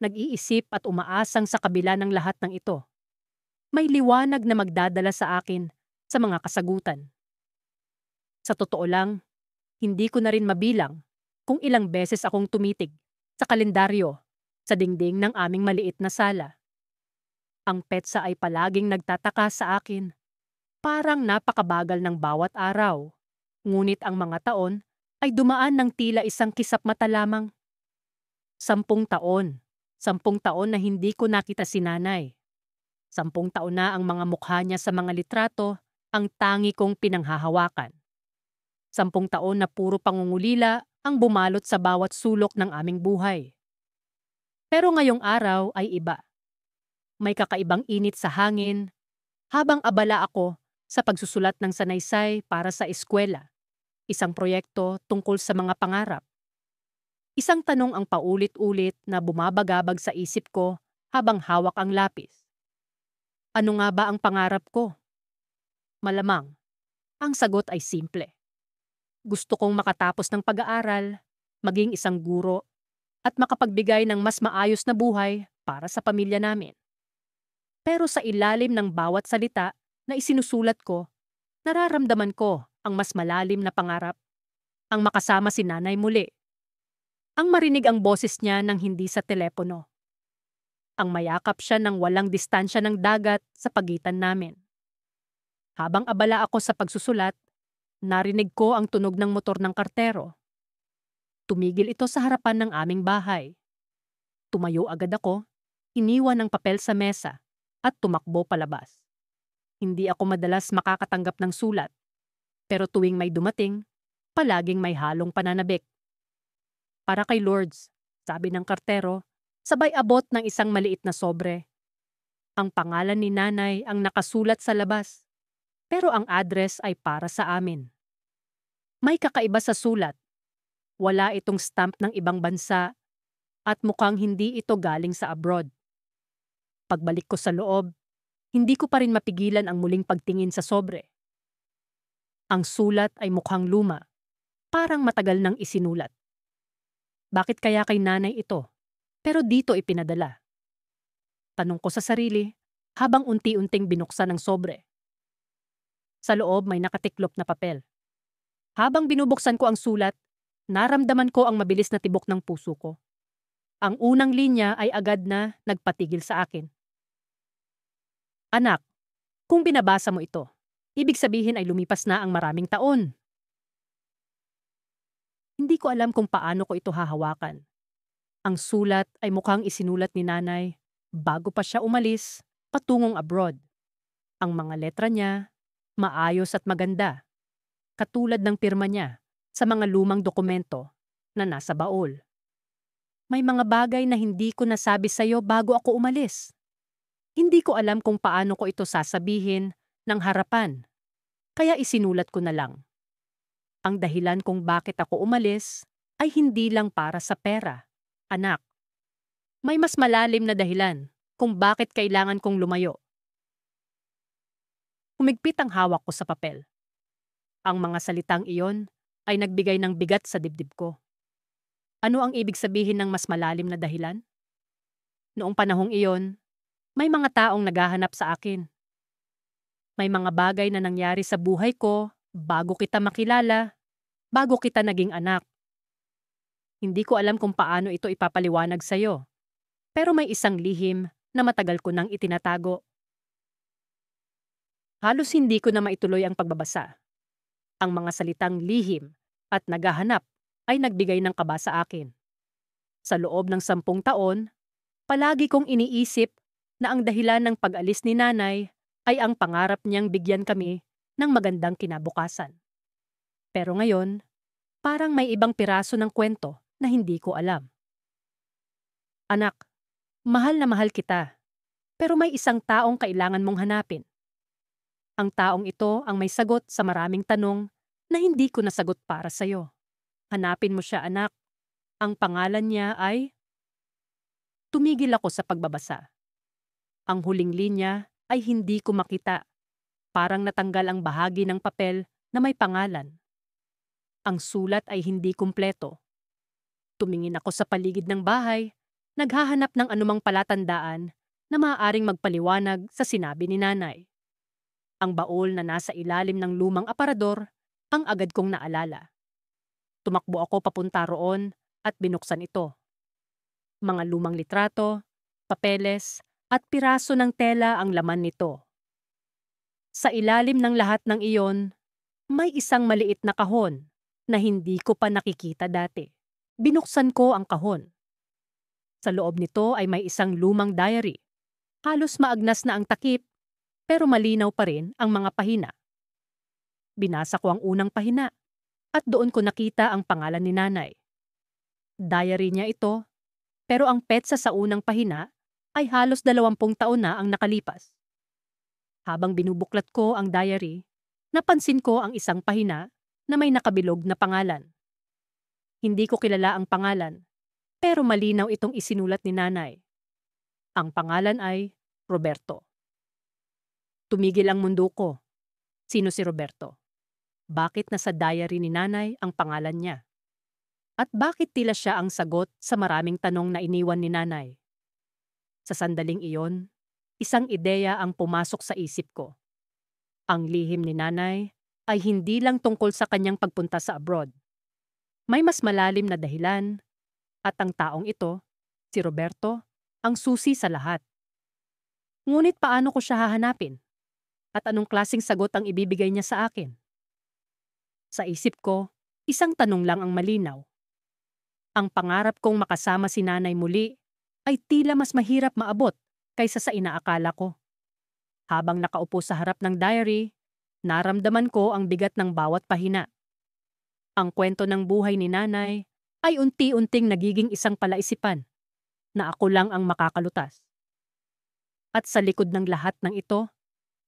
A: Nag-iisip at umaasang sa kabila ng lahat ng ito. May liwanag na magdadala sa akin sa mga kasagutan. Sa totoo lang, hindi ko na rin mabilang kung ilang beses akong tumitig sa kalendaryo sa dingding ng aming maliit na sala. Ang petsa ay palaging nagtataka sa akin. Parang napakabagal ng bawat araw. Ngunit ang mga taon ay dumaan ng tila isang kisap mata lamang. 10 taon. 10 taon na hindi ko nakita si Nanay. 10 taon na ang mga mukha niya sa mga litrato ang tangi kong pinanghahawakan. 10 taon na puro pangungulila ang bumalot sa bawat sulok ng aming buhay. Pero ngayong araw ay iba. May kakaibang init sa hangin habang abala ako sa pagsusulat ng sanaysay para sa eskwela. Isang proyekto tungkol sa mga pangarap. Isang tanong ang paulit-ulit na bumabagabag sa isip ko habang hawak ang lapis. Ano nga ba ang pangarap ko? Malamang, ang sagot ay simple. Gusto kong makatapos ng pag-aaral, maging isang guro, at makapagbigay ng mas maayos na buhay para sa pamilya namin. Pero sa ilalim ng bawat salita na isinusulat ko, nararamdaman ko ang mas malalim na pangarap, ang makasama si Nanay muli. Ang marinig ang boses niya nang hindi sa telepono. Ang mayakap siya ng walang distansya ng dagat sa pagitan namin. Habang abala ako sa pagsusulat, narinig ko ang tunog ng motor ng kartero. Tumigil ito sa harapan ng aming bahay. Tumayo agad ako, iniwan ang papel sa mesa, at tumakbo palabas. Hindi ako madalas makakatanggap ng sulat, pero tuwing may dumating, palaging may halong pananabik. Para kay Lourdes, sabi ng kartero, sabay abot ng isang maliit na sobre. Ang pangalan ni nanay ang nakasulat sa labas, pero ang address ay para sa amin. May kakaiba sa sulat. Wala itong stamp ng ibang bansa at mukhang hindi ito galing sa abroad. Pagbalik ko sa loob, hindi ko pa rin mapigilan ang muling pagtingin sa sobre. Ang sulat ay mukhang luma, parang matagal nang isinulat. Bakit kaya kay nanay ito? Pero dito ipinadala. Tanong ko sa sarili habang unti-unting binuksan ang sobre. Sa loob may nakatiklop na papel. Habang binubuksan ko ang sulat, naramdaman ko ang mabilis na tibok ng puso ko. Ang unang linya ay agad na nagpatigil sa akin. Anak, kung binabasa mo ito, ibig sabihin ay lumipas na ang maraming taon. Hindi ko alam kung paano ko ito hahawakan. Ang sulat ay mukhang isinulat ni nanay bago pa siya umalis patungong abroad. Ang mga letra niya, maayos at maganda, katulad ng pirma niya sa mga lumang dokumento na nasa baol. May mga bagay na hindi ko nasabi sa'yo bago ako umalis. Hindi ko alam kung paano ko ito sasabihin ng harapan, kaya isinulat ko na lang. Ang dahilan kung bakit ako umalis ay hindi lang para sa pera, anak. May mas malalim na dahilan kung bakit kailangan kong lumayo. Humigpit ang hawak ko sa papel. Ang mga salitang iyon ay nagbigay ng bigat sa dibdib ko. Ano ang ibig sabihin ng mas malalim na dahilan? Noong panahong iyon, may mga taong naghahanap sa akin. May mga bagay na nangyari sa buhay ko bago kita makilala, bago kita naging anak. Hindi ko alam kung paano ito ipapaliwanag sa'yo, pero may isang lihim na matagal ko nang itinatago. Halos hindi ko na maituloy ang pagbabasa. Ang mga salitang lihim at naghahanap ay nagbigay ng kaba sa akin. Sa loob ng 10 taon, palagi kong iniisip na ang dahilan ng pag-alis ni nanay ay ang pangarap niyang bigyan kami ng magandang kinabukasan. Pero ngayon, parang may ibang piraso ng kwento na hindi ko alam. Anak, mahal na mahal kita, pero may isang taong kailangan mong hanapin. Ang taong ito ang may sagot sa maraming tanong na hindi ko nasagot para sa'yo. Hanapin mo siya, anak. Ang pangalan niya ay... Tumigil ako sa pagbabasa. Ang huling linya ay hindi ko makita. Parang natanggal ang bahagi ng papel na may pangalan. Ang sulat ay hindi kumpleto. Tumingin ako sa paligid ng bahay, naghahanap ng anumang palatandaan na maaaring magpaliwanag sa sinabi ni nanay. Ang baol na nasa ilalim ng lumang aparador ang agad kong naalala. Tumakbo ako papunta roon at binuksan ito. Mga lumang litrato, papeles, at piraso ng tela ang laman nito. Sa ilalim ng lahat ng iyon, may isang maliit na kahon na hindi ko pa nakikita dati. Binuksan ko ang kahon. Sa loob nito ay may isang lumang diary. Halos maagnas na ang takip, pero malinaw pa rin ang mga pahina. Binasa ko ang unang pahina at doon ko nakita ang pangalan ni nanay. Diary niya ito, pero ang petsa sa unang pahina ay halos 20 taon na ang nakalipas. Habang binubuklat ko ang diary, napansin ko ang isang pahina na may nakabilog na pangalan. Hindi ko kilala ang pangalan, pero malinaw itong isinulat ni nanay. Ang pangalan ay Roberto. Tumigil ang mundo ko. Sino si Roberto? Bakit nasa diary ni nanay ang pangalan niya? At bakit tila siya ang sagot sa maraming tanong na iniwan ni nanay? Sa sandaling iyon, isang ideya ang pumasok sa isip ko. Ang lihim ni nanay ay hindi lang tungkol sa kanyang pagpunta sa abroad. May mas malalim na dahilan, at ang taong ito, si Roberto, ang susi sa lahat. Ngunit paano ko siya hahanapin? At anong klaseng sagot ang ibibigay niya sa akin? Sa isip ko, isang tanong lang ang malinaw. Ang pangarap kong makasama si nanay muli ay tila mas mahirap maabot kaysa sa inaakala ko. Habang nakaupo sa harap ng diary, naramdaman ko ang bigat ng bawat pahina. Ang kwento ng buhay ni nanay ay unti-unting nagiging isang palaisipan na ako lang ang makakalutas. At sa likod ng lahat ng ito,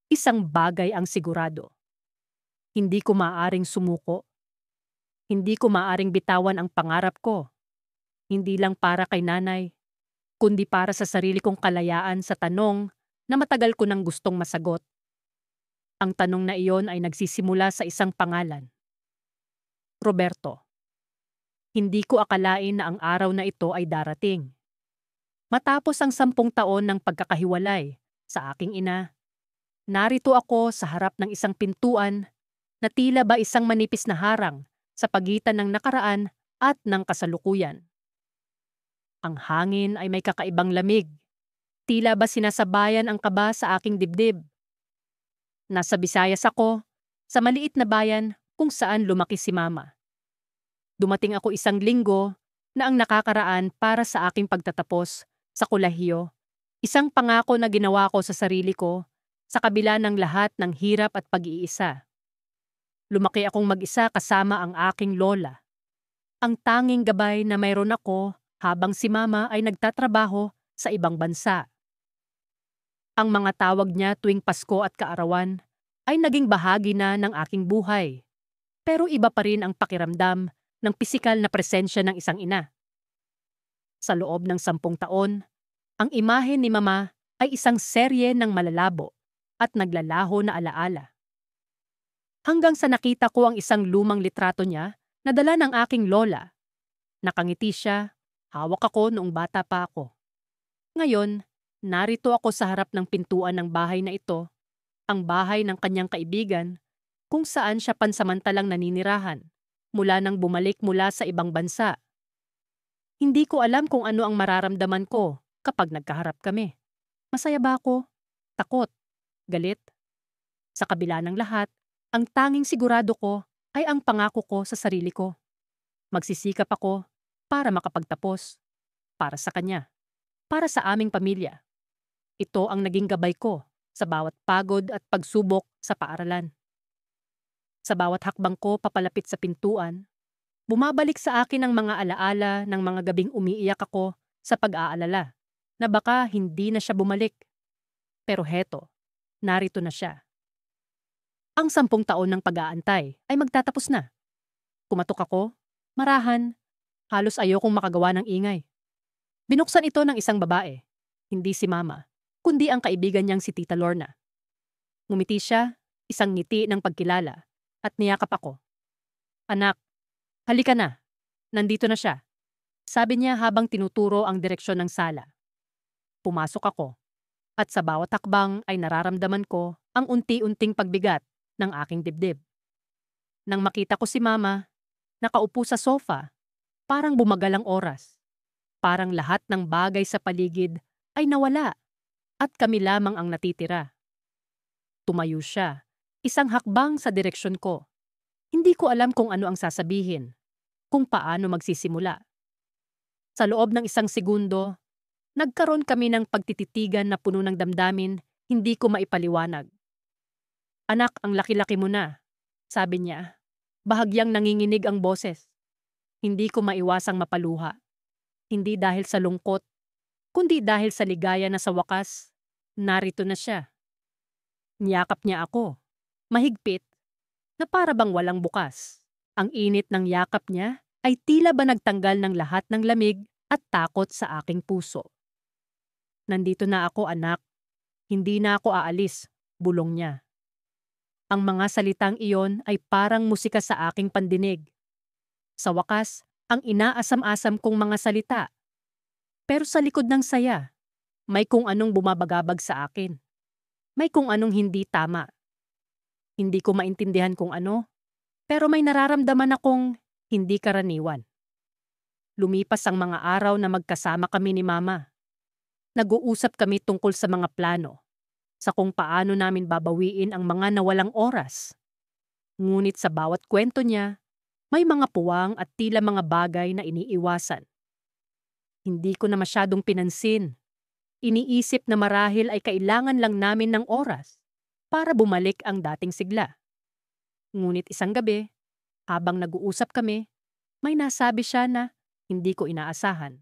A: isang bagay ang sigurado. Hindi ko maaaring sumuko. Hindi ko maaaring bitawan ang pangarap ko. Hindi lang para kay nanay, kundi para sa sarili kong kalayaan sa tanong na matagal ko nang gustong masagot. Ang tanong na iyon ay nagsisimula sa isang pangalan. Roberto. Hindi ko akalain na ang araw na ito ay darating. Matapos ang 10 taon ng pagkakahiwalay sa aking ina, narito ako sa harap ng isang pintuan na tila ba isang manipis na harang sa pagitan ng nakaraan at ng kasalukuyan. Ang hangin ay may kakaibang lamig. Tila ba sinasabayan ang kaba sa aking dibdib. Nasa Visayas ako, sa maliit na bayan kung saan lumaki si Mama. Dumating ako isang linggo na ang nakakaraan para sa aking pagtatapos sa kolehiyo, isang pangako na ginawa ko sa sarili ko sa kabila ng lahat ng hirap at pag-iisa. Lumaki akong mag-isa kasama ang aking lola. Ang tanging gabay na mayroon ako habang si Mama ay nagtatrabaho sa ibang bansa. Ang mga tawag niya tuwing Pasko at Kaarawan ay naging bahagi na ng aking buhay. Pero iba pa rin ang pakiramdam ng pisikal na presensya ng isang ina. Sa loob ng 10 taon, ang imahe ni Mama ay isang serye ng malalabo at naglalaho na alaala. Hanggang sa nakita ko ang isang lumang litrato niya na dala ng aking lola. Nakangiti siya, hawak ako noong bata pa ako. Ngayon, narito ako sa harap ng pintuan ng bahay na ito, ang bahay ng kanyang kaibigan, kung saan siya pansamantalang naninirahan, mula nang bumalik mula sa ibang bansa. Hindi ko alam kung ano ang mararamdaman ko kapag nagkaharap kami. Masaya ba ako? Takot? Galit? Sa kabila ng lahat, ang tanging sigurado ko ay ang pangako ko sa sarili ko. Magsisikap ako para makapagtapos, para sa kanya, para sa aming pamilya. Ito ang naging gabay ko sa bawat pagod at pagsubok sa paaralan. Sa bawat hakbang ko papalapit sa pintuan, bumabalik sa akin ang mga alaala ng mga gabing umiiyak ako sa pag-aalala na baka hindi na siya bumalik. Pero heto, narito na siya. Ang 10 taon ng pag-aantay ay magtatapos na. Kumatok ako, marahan, halos ayokong makagawa ng ingay. Binuksan ito ng isang babae, hindi si Mama, kundi ang kaibigan niyang si Tita Lorna. Ngumiti siya, isang ngiti ng pagkilala, at niyakap ako. Anak, halika na. Nandito na siya. Sabi niya habang tinuturo ang direksyon ng sala. Pumasok ako, at sa bawat hakbang ay nararamdaman ko ang unti-unting pagbigat ng aking dibdib. Nang makita ko si Mama, nakaupo sa sofa, parang bumagal ang oras. Parang lahat ng bagay sa paligid ay nawala at kami lamang ang natitira. Tumayo siya, isang hakbang sa direksyon ko. Hindi ko alam kung ano ang sasabihin, kung paano magsisimula. Sa loob ng isang segundo, nagkaroon kami ng pagtititigan na puno ng damdamin, hindi ko maipaliwanag. Anak, ang laki-laki mo na, sabi niya. Bahagyang nanginginig ang boses. Hindi ko maiwasang mapaluha. Hindi dahil sa lungkot, kundi dahil sa ligaya na sa wakas, narito na siya. Niyakap niya ako, mahigpit, na para bang walang bukas. Ang init ng yakap niya ay tila ba nagtanggal ng lahat ng lamig at takot sa aking puso. Nandito na ako, anak. Hindi na ako aalis, bulong niya. Ang mga salitang iyon ay parang musika sa aking pandinig. Sa wakas, ang inaasam-asam kong mga salita. Pero sa likod ng saya, may kung anong bumabagabag sa akin. May kung anong hindi tama. Hindi ko maintindihan kung ano, pero may nararamdaman akong hindi karaniwan. Lumipas ang mga araw na magkasama kami ni Mama. Nag-uusap kami tungkol sa mga plano, sa kung paano namin babawiin ang mga nawalang oras. Ngunit sa bawat kwento niya, may mga puwang at tila mga bagay na iniiwasan. Hindi ko na masyadong pinansin. Iniisip na marahil ay kailangan lang namin ng oras para bumalik ang dating sigla. Ngunit isang gabi, habang nag-uusap kami, may nasabi siya na hindi ko inaasahan.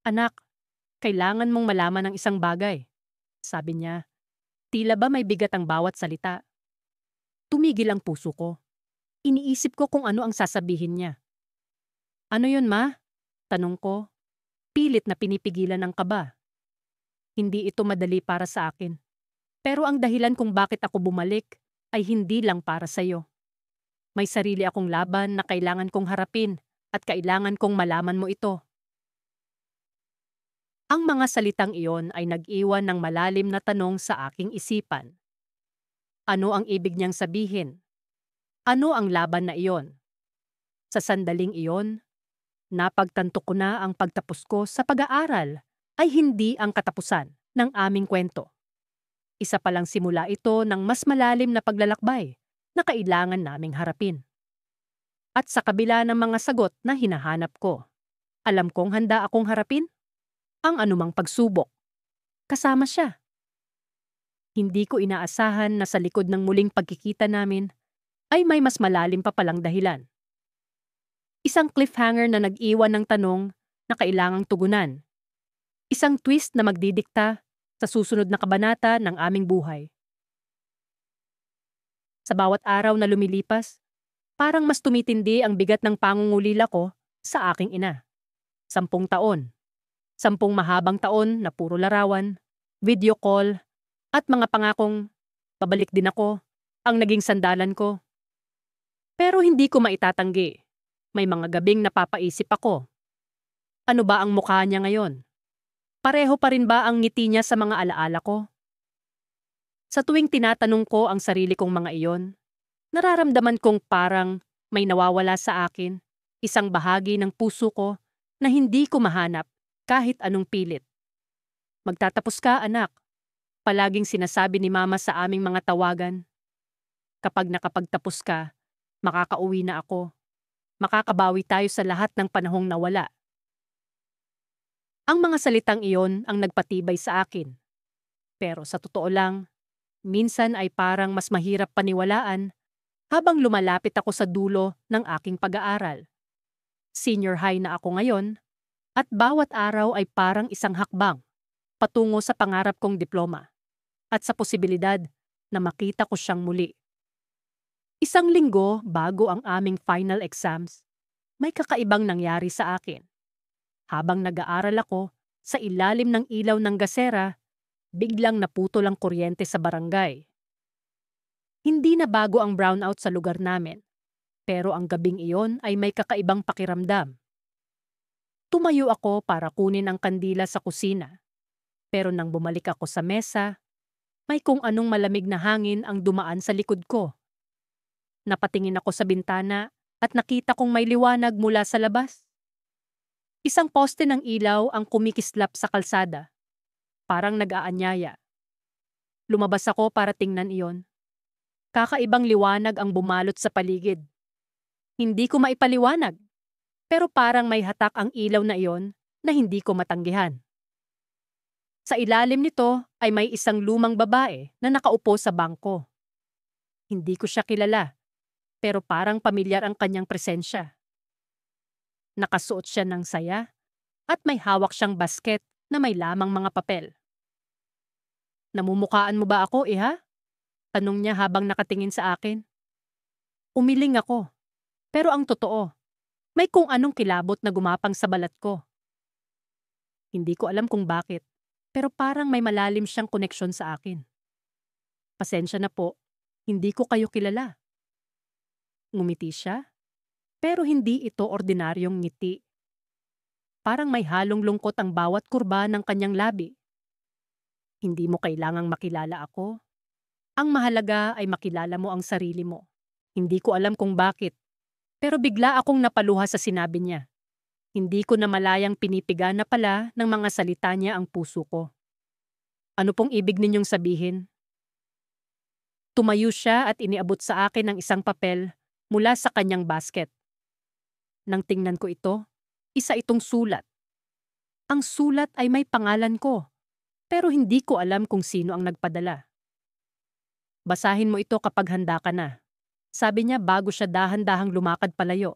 A: Anak, kailangan mong malaman ng isang bagay. sabi niya. Tila ba may bigat ang bawat salita. Tumigil ang puso ko. Iniisip ko kung ano ang sasabihin niya. Ano yun, ma? Tanong ko. Pilit na pinipigilan ang kaba. Hindi ito madali para sa akin. Pero ang dahilan kung bakit ako bumalik ay hindi lang para sa'yo. May sarili akong laban na kailangan kong harapin at kailangan kong malaman mo ito. Ang mga salitang iyon ay nag-iwan ng malalim na tanong sa aking isipan. Ano ang ibig niyang sabihin? Ano ang laban na iyon? Sa sandaling iyon, napagtanto ko na ang pagtapos ko sa pag-aaral ay hindi ang katapusan ng aming kwento. Isa palang simula ito ng mas malalim na paglalakbay na kailangan naming harapin. At sa kabila ng mga sagot na hinahanap ko, alam kong handa akong harapin ang anumang pagsubok. Kasama siya. Hindi ko inaasahan na sa likod ng muling pagkikita namin ay may mas malalim pa palang dahilan. Isang cliffhanger na nag-iwan ng tanong na kailangang tugunan. Isang twist na magdidikta sa susunod na kabanata ng aming buhay. Sa bawat araw na lumilipas, parang mas tumitindi ang bigat ng pangungulila ko sa aking ina. 10 taon. 10 mahabang taon na puro larawan, video call, at mga pangakong pabalik din ako ang naging sandalan ko. Pero hindi ko maitatanggi. May mga gabing napapaisip ako. Ano ba ang mukha niya ngayon? Pareho pa rin ba ang ngiti niya sa mga alaala ko? Sa tuwing tinatanong ko ang sarili kong mga iyon, nararamdaman kong parang may nawawala sa akin, isang bahagi ng puso ko na hindi ko mahanap kahit anong pilit. Magtatapos ka, anak. Palaging sinasabi ni mama sa aming mga tawagan. Kapag nakapagtapos ka, makakauwi na ako. Makakabawi tayo sa lahat ng panahong nawala. Ang mga salitang iyon ang nagpatibay sa akin. Pero sa totoo lang, minsan ay parang mas mahirap paniwalaan habang lumalapit ako sa dulo ng aking pag-aaral. Senior high na ako ngayon at bawat araw ay parang isang hakbang patungo sa pangarap kong diploma at sa posibilidad na makita ko siyang muli. Isang linggo bago ang aming final exams, may kakaibang nangyari sa akin. Habang nag-aaral ako sa ilalim ng ilaw ng gasera, biglang naputol ang kuryente sa barangay. Hindi na bago ang brownout sa lugar namin, pero ang gabing iyon ay may kakaibang pakiramdam. Tumayo ako para kunin ang kandila sa kusina, pero nang bumalik ako sa mesa, may kung anong malamig na hangin ang dumaan sa likod ko. Napatingin ako sa bintana at nakita kong may liwanag mula sa labas. Isang poste ng ilaw ang kumikislap sa kalsada, parang nag-aanyaya. Lumabas ako para tingnan iyon. Kakaibang liwanag ang bumalot sa paligid. Hindi ko maipaliwanag, pero parang may hatak ang ilaw na iyon na hindi ko matanggihan. Sa ilalim nito ay may isang lumang babae na nakaupo sa bangko. Hindi ko siya kilala, pero parang pamilyar ang kanyang presensya. Nakasuot siya ng saya at may hawak siyang basket na may lamang mga papel. Namumukhaan mo ba ako, iha? Tanong niya habang nakatingin sa akin. Umiling ako, pero ang totoo, may kung anong kilabot na gumapang sa balat ko. Hindi ko alam kung bakit, pero parang may malalim siyang koneksyon sa akin. Pasensya na po, hindi ko kayo kilala. Ngumiti siya, pero hindi ito ordinaryong ngiti. Parang may halong lungkot ang bawat kurba ng kanyang labi. Hindi mo kailangang makilala ako. Ang mahalaga ay makilala mo ang sarili mo. Hindi ko alam kung bakit, pero bigla akong napaluha sa sinabi niya. Hindi ko na malayang pinipiga na pala ng mga salita niya ang puso ko. Ano pong ibig ninyong sabihin? Tumayo siya at iniabot sa akin ng isang papel mula sa kanyang basket. Nang tingnan ko ito, isa itong sulat. Ang sulat ay may pangalan ko, pero hindi ko alam kung sino ang nagpadala. Basahin mo ito kapag handa ka na, sabi niya bago siya dahan-dahang lumakad palayo.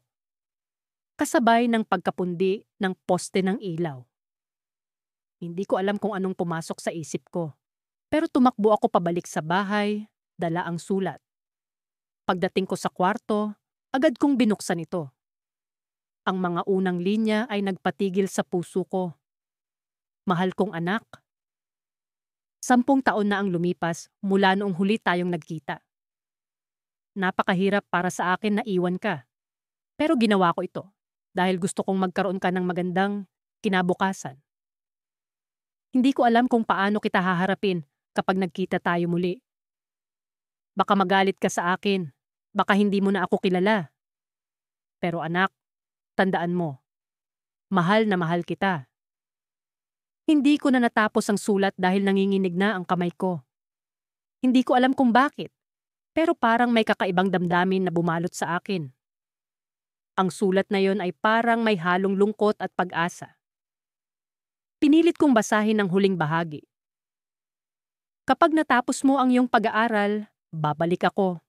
A: Kasabay ng pagkapundi ng poste ng ilaw. Hindi ko alam kung anong pumasok sa isip ko. Pero tumakbo ako pabalik sa bahay, dala ang sulat. Pagdating ko sa kwarto, agad kong binuksan ito. Ang mga unang linya ay nagpatigil sa puso ko. Mahal kong anak. 10 taon na ang lumipas mula noong huli tayong nagkita. Napakahirap para sa akin na iwan ka. Pero ginawa ko ito dahil gusto kong magkaroon ka ng magandang kinabukasan. Hindi ko alam kung paano kita haharapin kapag nagkita tayo muli. Baka magalit ka sa akin. Baka hindi mo na ako kilala. Pero anak, tandaan mo, mahal na mahal kita. Hindi ko na natapos ang sulat dahil nanginginig na ang kamay ko. Hindi ko alam kung bakit, pero parang may kakaibang damdamin na bumalot sa akin. Ang sulat na yon ay parang may halong lungkot at pag-asa. Pinilit kong basahin ang huling bahagi. Kapag natapos mo ang iyong pag-aaral, babalik ako.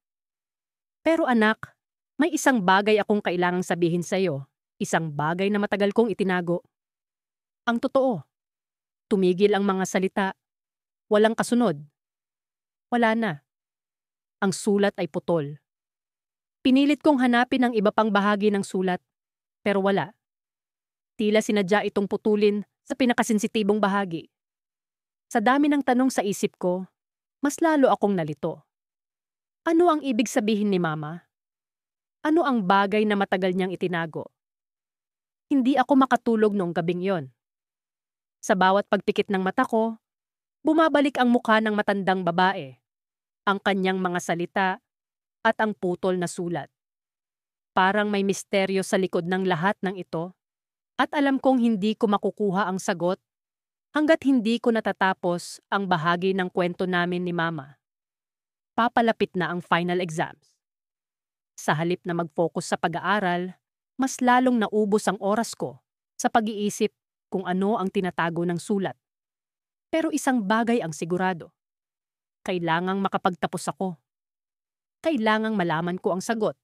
A: Pero anak, may isang bagay akong kailangang sabihin sa iyo. Isang bagay na matagal kong itinago. Ang totoo. Tumigil ang mga salita. Walang kasunod. Wala na. Ang sulat ay putol. Pinilit kong hanapin ang iba pang bahagi ng sulat, pero wala. Tila sinadya itong putulin sa pinakasensitibong bahagi. Sa dami ng tanong sa isip ko, mas lalo akong nalito. Ano ang ibig sabihin ni Mama? Ano ang bagay na matagal niyang itinago? Hindi ako makatulog noong gabing yon. Sa bawat pagpikit ng mata ko, bumabalik ang mukha ng matandang babae, ang kanyang mga salita, at ang putol na sulat. Parang may misteryo sa likod ng lahat ng ito, at alam kong hindi ko makukuha ang sagot hanggat hindi ko natatapos ang bahagi ng kwento namin ni Mama. Papalapit na ang final exams. Sa halip na mag-focus sa pag-aaral, mas lalong naubos ang oras ko sa pag-iisip kung ano ang tinatago ng sulat. Pero isang bagay ang sigurado. Kailangang makapagtapos ako. Kailangang malaman ko ang sagot.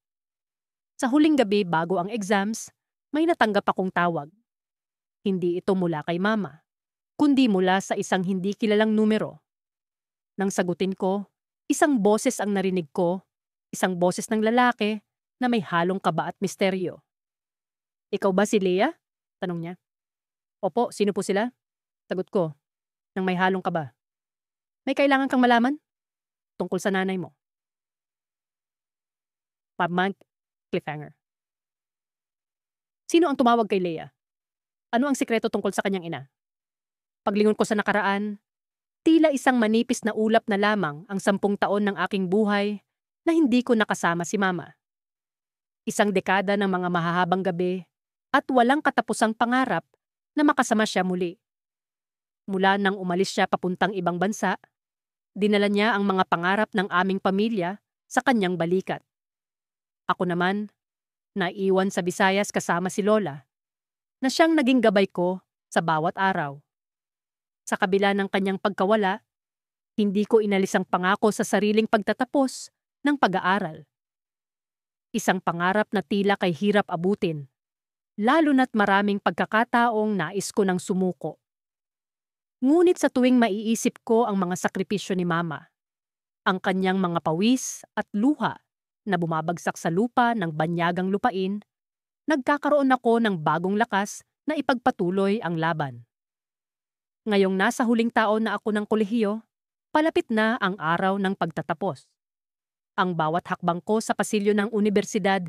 A: Sa huling gabi bago ang exams, may natanggap akong tawag. Hindi ito mula kay Mama, kundi mula sa isang hindi kilalang numero. Nang sagutin ko, isang boses ang narinig ko, isang boses ng lalaki na may halong kaba at misteryo. "Ikaw ba si Leah?" tanong niya. "Opo, sino po sila?" Sagot ko, nang may halong kaba. "May kailangan kang malaman? Tungkol sa nanay mo." 5-month cliffhanger. Sino ang tumawag kay Leah? Ano ang sikreto tungkol sa kanyang ina? Paglingon ko sa nakaraan, tila isang manipis na ulap na lamang ang 10 taon ng aking buhay na hindi ko nakasama si Mama. Isang dekada ng mga mahahabang gabi at walang katapusang pangarap na makasama siya muli. Mula nang umalis siya papuntang ibang bansa, dinala niya ang mga pangarap ng aming pamilya sa kanyang balikat. Ako naman, naiwan sa Visayas kasama si Lola, na siyang naging gabay ko sa bawat araw. Sa kabila ng kanyang pagkawala, hindi ko inalis ang pangako sa sariling pagtatapos ng pag-aaral. Isang pangarap na tila kay hirap abutin, lalo na't maraming pagkakataong nais ko ng sumuko. Ngunit sa tuwing maiisip ko ang mga sakripisyo ni Mama, ang kanyang mga pawis at luha na bumabagsak sa lupa ng banyagang lupain, nagkakaroon ako ng bagong lakas na ipagpatuloy ang laban. Ngayong nasa huling taon na ako ng kolehiyo, palapit na ang araw ng pagtatapos. Ang bawat hakbang ko sa pasilyo ng unibersidad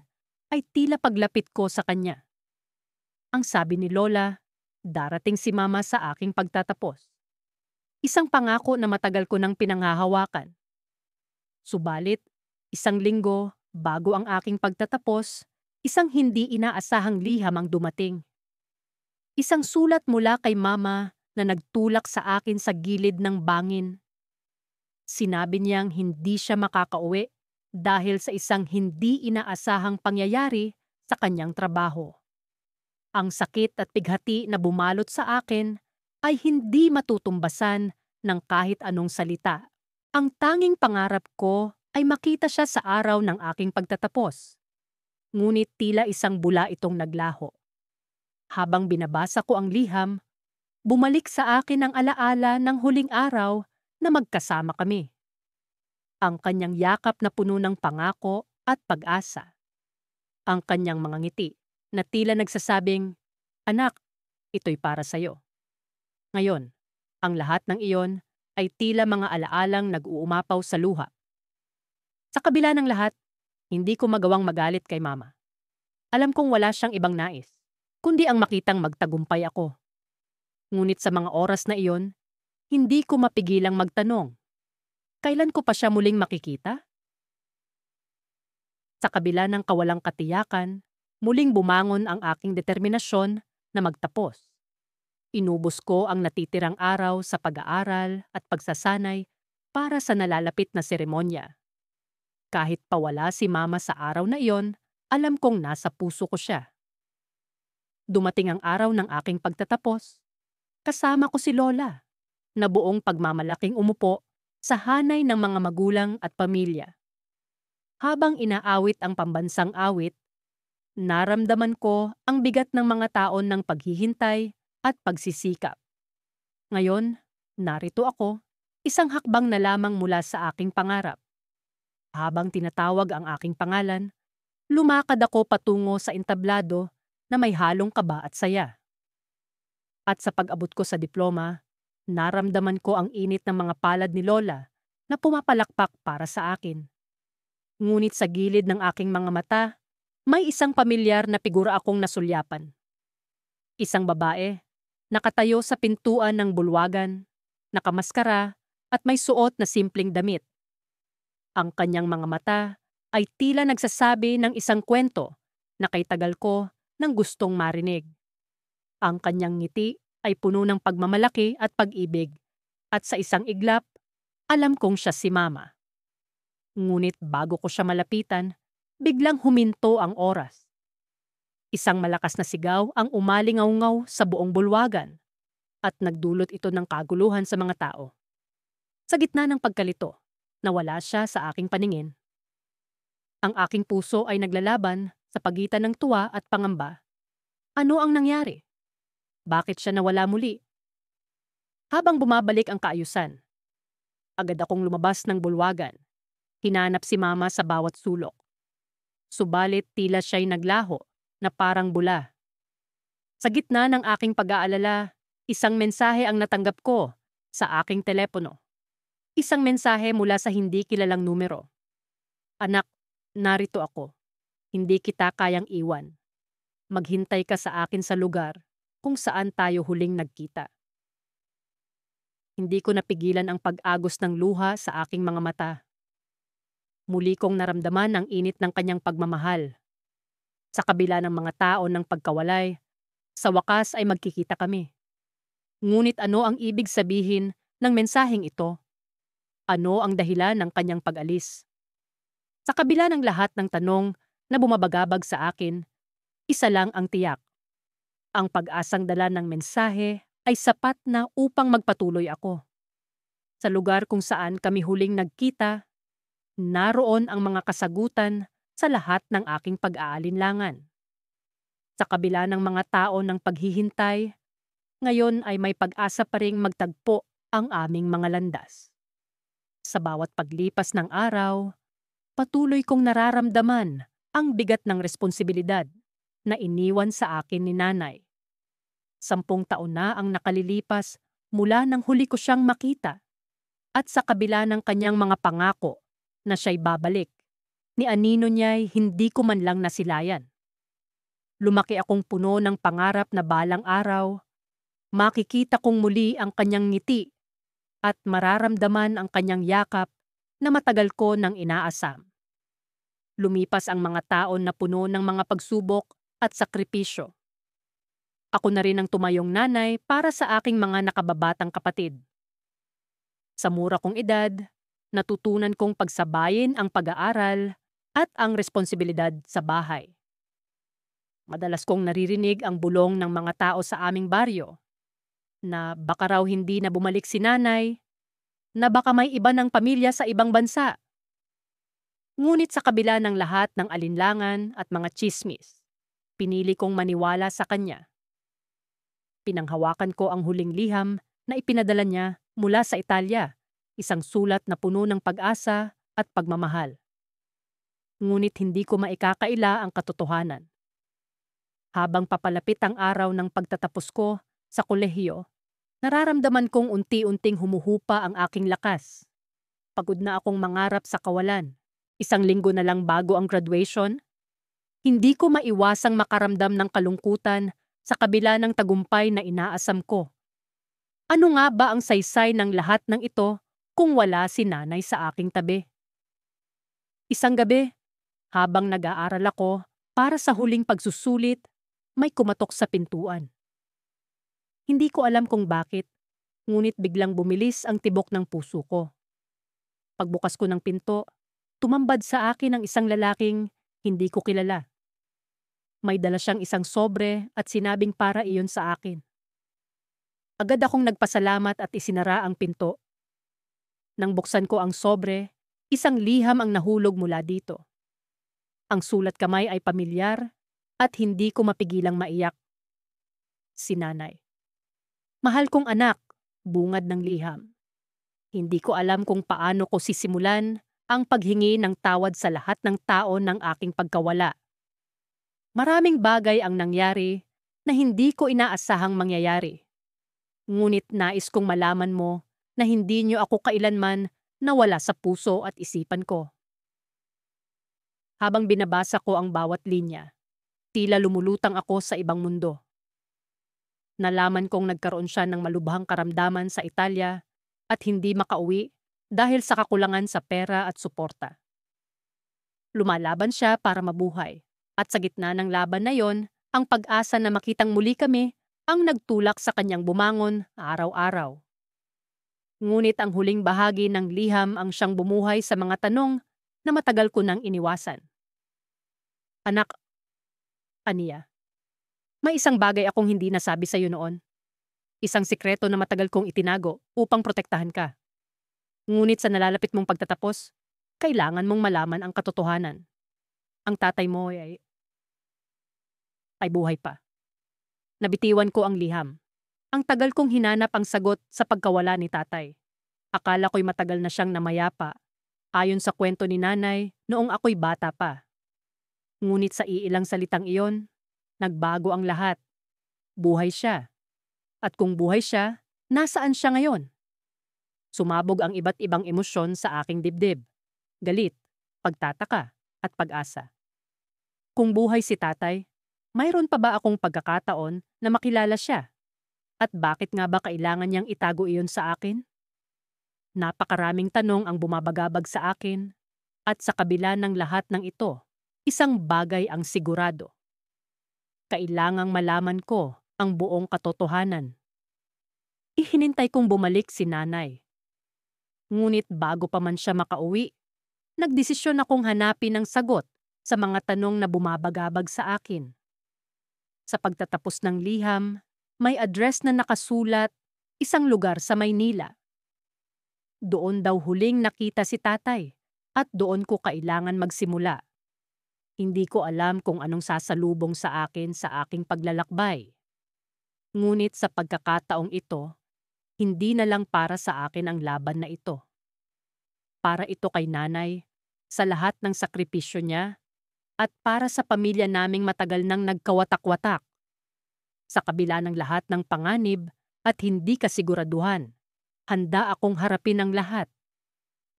A: ay tila paglapit ko sa kanya. Ang sabi ni Lola, darating si Mama sa aking pagtatapos. Isang pangako na matagal ko nang pinanghahawakan. Subalit, isang linggo bago ang aking pagtatapos, isang hindi inaasahang liham ang dumating. Isang sulat mula kay Mama na nagtulak sa akin sa gilid ng bangin. Sinabi niyang hindi siya makakauwi dahil sa isang hindi inaasahang pangyayari sa kanyang trabaho. Ang sakit at pighati na bumalot sa akin ay hindi matutumbasan ng kahit anong salita. Ang tanging pangarap ko ay makita siya sa araw ng aking pagtatapos. Ngunit tila isang bula itong naglaho. Habang binabasa ko ang liham, bumalik sa akin ang alaala ng huling araw na magkasama kami. Ang kanyang yakap na puno ng pangako at pag-asa. Ang kanyang mga ngiti na tila nagsasabing, "Anak, ito'y para sa'yo." Ngayon, ang lahat ng iyon ay tila mga alaalang nag-uumapaw sa luha. Sa kabila ng lahat, hindi ko magawang magalit kay mama. Alam kong wala siyang ibang nais, kundi ang makitang magtagumpay ako. Ngunit sa mga oras na iyon, hindi ko mapigilang magtanong, kailan ko pa siya muling makikita? Sa kabila ng kawalang katiyakan, muling bumangon ang aking determinasyon na magtapos. Inubos ko ang natitirang araw sa pag-aaral at pagsasanay para sa nalalapit na seremonya. Kahit pawala si mama sa araw na iyon, alam kong nasa puso ko siya. Dumating ang araw ng aking pagtatapos. Kasama ko si Lola, na buong pagmamalaking umupo sa hanay ng mga magulang at pamilya. Habang inaawit ang pambansang awit, naramdaman ko ang bigat ng mga taon ng paghihintay at pagsisikap. Ngayon, narito ako, isang hakbang na lamang mula sa aking pangarap. Habang tinatawag ang aking pangalan, lumakad ako patungo sa entablado na may halong kaba at saya. At sa pag-abot ko sa diploma, naramdaman ko ang init ng mga palad ni Lola na pumapalakpak para sa akin. Ngunit sa gilid ng aking mga mata, may isang pamilyar na figura akong nasulyapan. Isang babae, nakatayo sa pintuan ng bulwagan, nakamaskara at may suot na simpleng damit. Ang kanyang mga mata ay tila nagsasabi ng isang kwento na kay tagal ko nang gustong marinig. Ang kanyang ngiti ay puno ng pagmamalaki at pag-ibig, at sa isang iglap, alam kong siya si Mama. Ngunit bago ko siya malapitan, biglang huminto ang oras. Isang malakas na sigaw ang umalingaw-ngaw sa buong bulwagan at nagdulot ito ng kaguluhan sa mga tao. Sa gitna ng pagkalito, nawala siya sa aking paningin. Ang aking puso ay naglalaban sa pagitan ng tuwa at pangamba. Ano ang nangyari? Bakit siya nawala muli? Habang bumabalik ang kaayusan, agad akong lumabas ng bulwagan. Hinanap si Mama sa bawat sulok. Subalit tila siya'y naglaho na parang bula. Sa gitna ng aking pag-aalala, isang mensahe ang natanggap ko sa aking telepono. Isang mensahe mula sa hindi kilalang numero. "Anak, narito ako. Hindi kita kayang iwan. Maghintay ka sa akin sa lugar kung saan tayo huling nagkita." Hindi ko napigilan ang pag-agos ng luha sa aking mga mata. Muli kong naramdaman ang init ng kanyang pagmamahal. Sa kabila ng mga taon ng pagkawalay, sa wakas ay magkikita kami. Ngunit ano ang ibig sabihin ng mensaheng ito? Ano ang dahilan ng kanyang pag-alis? Sa kabila ng lahat ng tanong na bumabagabag sa akin, isa lang ang tiyak. Ang pag-asang dala ng mensahe ay sapat na upang magpatuloy ako. Sa lugar kung saan kami huling nagkita, naroon ang mga kasagutan sa lahat ng aking pag-aalinlangan. Sa kabila ng mga taon ng paghihintay, ngayon ay may pag-asa pa ring magtagpo ang aming mga landas. Sa bawat paglipas ng araw, patuloy kong nararamdaman ang bigat ng responsibilidad na iniwan sa akin ni Nanay. 10 taon na ang nakalilipas mula nang huli ko siyang makita, at sa kabila ng kanyang mga pangako na siya'y babalik, ni anino niya'y hindi ko man lang nasilayan. Lumaki akong puno ng pangarap na balang araw, makikita kong muli ang kanyang ngiti at mararamdaman ang kanyang yakap na matagal ko nang inaasam. Lumipas ang mga taon na puno ng mga pagsubok at sakripisyo. Ako na rin ang tumayong nanay para sa aking mga nakababatang kapatid. Sa mura kong edad, natutunan kong pagsabayin ang pag-aaral at ang responsibilidad sa bahay. Madalas kong naririnig ang bulong ng mga tao sa aming baryo na baka raw hindi na bumalik si Nanay, na baka may iba ng pamilya sa ibang bansa. Ngunit sa kabila ng lahat ng alinlangan at mga tsismis, pinili kong maniwala sa kanya. Pinanghawakan ko ang huling liham na ipinadala niya mula sa Italia, isang sulat na puno ng pag-asa at pagmamahal. Ngunit hindi ko maikakaila ang katotohanan. Habang papalapit ang araw ng pagtatapos ko sa kolehiyo, nararamdaman kong unti-unting humuhupa ang aking lakas. Pagod na akong mangarap sa kawalan. Isang linggo na lang bago ang graduation, hindi ko maiwasang makaramdam ng kalungkutan sa kabila ng tagumpay na inaasam ko. Ano nga ba ang saysay ng lahat ng ito kung wala si nanay sa aking tabi? Isang gabi, habang nag-aaral ako para sa huling pagsusulit, may kumatok sa pintuan. Hindi ko alam kung bakit, ngunit biglang bumilis ang tibok ng puso ko. Pagbukas ko ng pinto, tumambad sa akin ang isang lalaking hindi ko kilala. May dala siyang isang sobre at sinabing para iyon sa akin. Agad akong nagpasalamat at isinara ang pinto. Nang buksan ko ang sobre, isang liham ang nahulog mula dito. Ang sulat kamay ay pamilyar at hindi ko mapigilang maiyak. Si nanay. Mahal kong anak, bungad ng liham. Hindi ko alam kung paano ko sisimulan ang paghingi ng tawad sa lahat ng tao ng aking pagkawala. Maraming bagay ang nangyari na hindi ko inaasahang mangyayari. Ngunit nais kong malaman mo na hindi niyo ako kailanman nawala sa puso at isipan ko. Habang binabasa ko ang bawat linya, tila lumulutang ako sa ibang mundo. Nalaman kong nagkaroon siya ng malubhang karamdaman sa Italia at hindi makauwi dahil sa kakulangan sa pera at suporta. Lumalaban siya para mabuhay at sa gitna ng laban na yon, ang pag-asa na makitang muli kami ang nagtulak sa kanyang bumangon araw-araw. Ngunit ang huling bahagi ng liham ang siyang bumuhay sa mga tanong na matagal ko nang iniwasan. Anak, aniya, may isang bagay akong hindi nasabi sa iyo noon. Isang sikreto na matagal kong itinago upang protektahan ka. Ngunit sa nalalapit mong pagtatapos, kailangan mong malaman ang katotohanan. Ang tatay mo ay buhay pa. Nabitiwan ko ang liham. Ang tagal kong hinanap ang sagot sa pagkawala ni tatay. Akala ko'y matagal na siyang namayapa, ayon sa kwento ni nanay noong ako'y bata pa. Ngunit sa iilang salitang iyon, nagbago ang lahat. Buhay siya. At kung buhay siya, nasaan siya ngayon? Sumabog ang iba't ibang emosyon sa aking dibdib. Galit, pagtataka, at pag-asa. Kung buhay si tatay, mayroon pa ba akong pagkakataon na makilala siya? At bakit nga ba kailangan niyang itago iyon sa akin? Napakaraming tanong ang bumabagabag sa akin, at sa kabila ng lahat ng ito, isang bagay ang sigurado. Kailangang malaman ko ang buong katotohanan. Ihinintay kong bumalik si nanay. Ngunit bago pa man siya makauwi, nagdesisyon akong hanapin ang sagot sa mga tanong na bumabagabag sa akin. Sa pagtatapos ng liham, may address na nakasulat, isang lugar sa Maynila. Doon daw huling nakita si tatay at doon ko kailangan magsimula. Hindi ko alam kung anong sasalubong sa akin sa aking paglalakbay. Ngunit sa pagkakataong ito, hindi na lang para sa akin ang laban na ito. Para ito kay nanay, sa lahat ng sakripisyo niya, at para sa pamilya naming matagal nang nagkawatak-watak. Sa kabila ng lahat ng panganib at hindi kasiguraduhan, handa akong harapin ang lahat.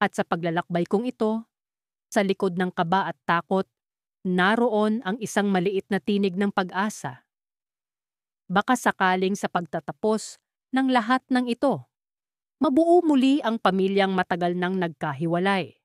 A: At sa paglalakbay kong ito, sa likod ng kaba at takot, naroon ang isang maliit na tinig ng pag-asa. Baka sakaling sa pagtatapos ng lahat ng ito, mabuo muli ang pamilyang matagal nang nagkahiwalay.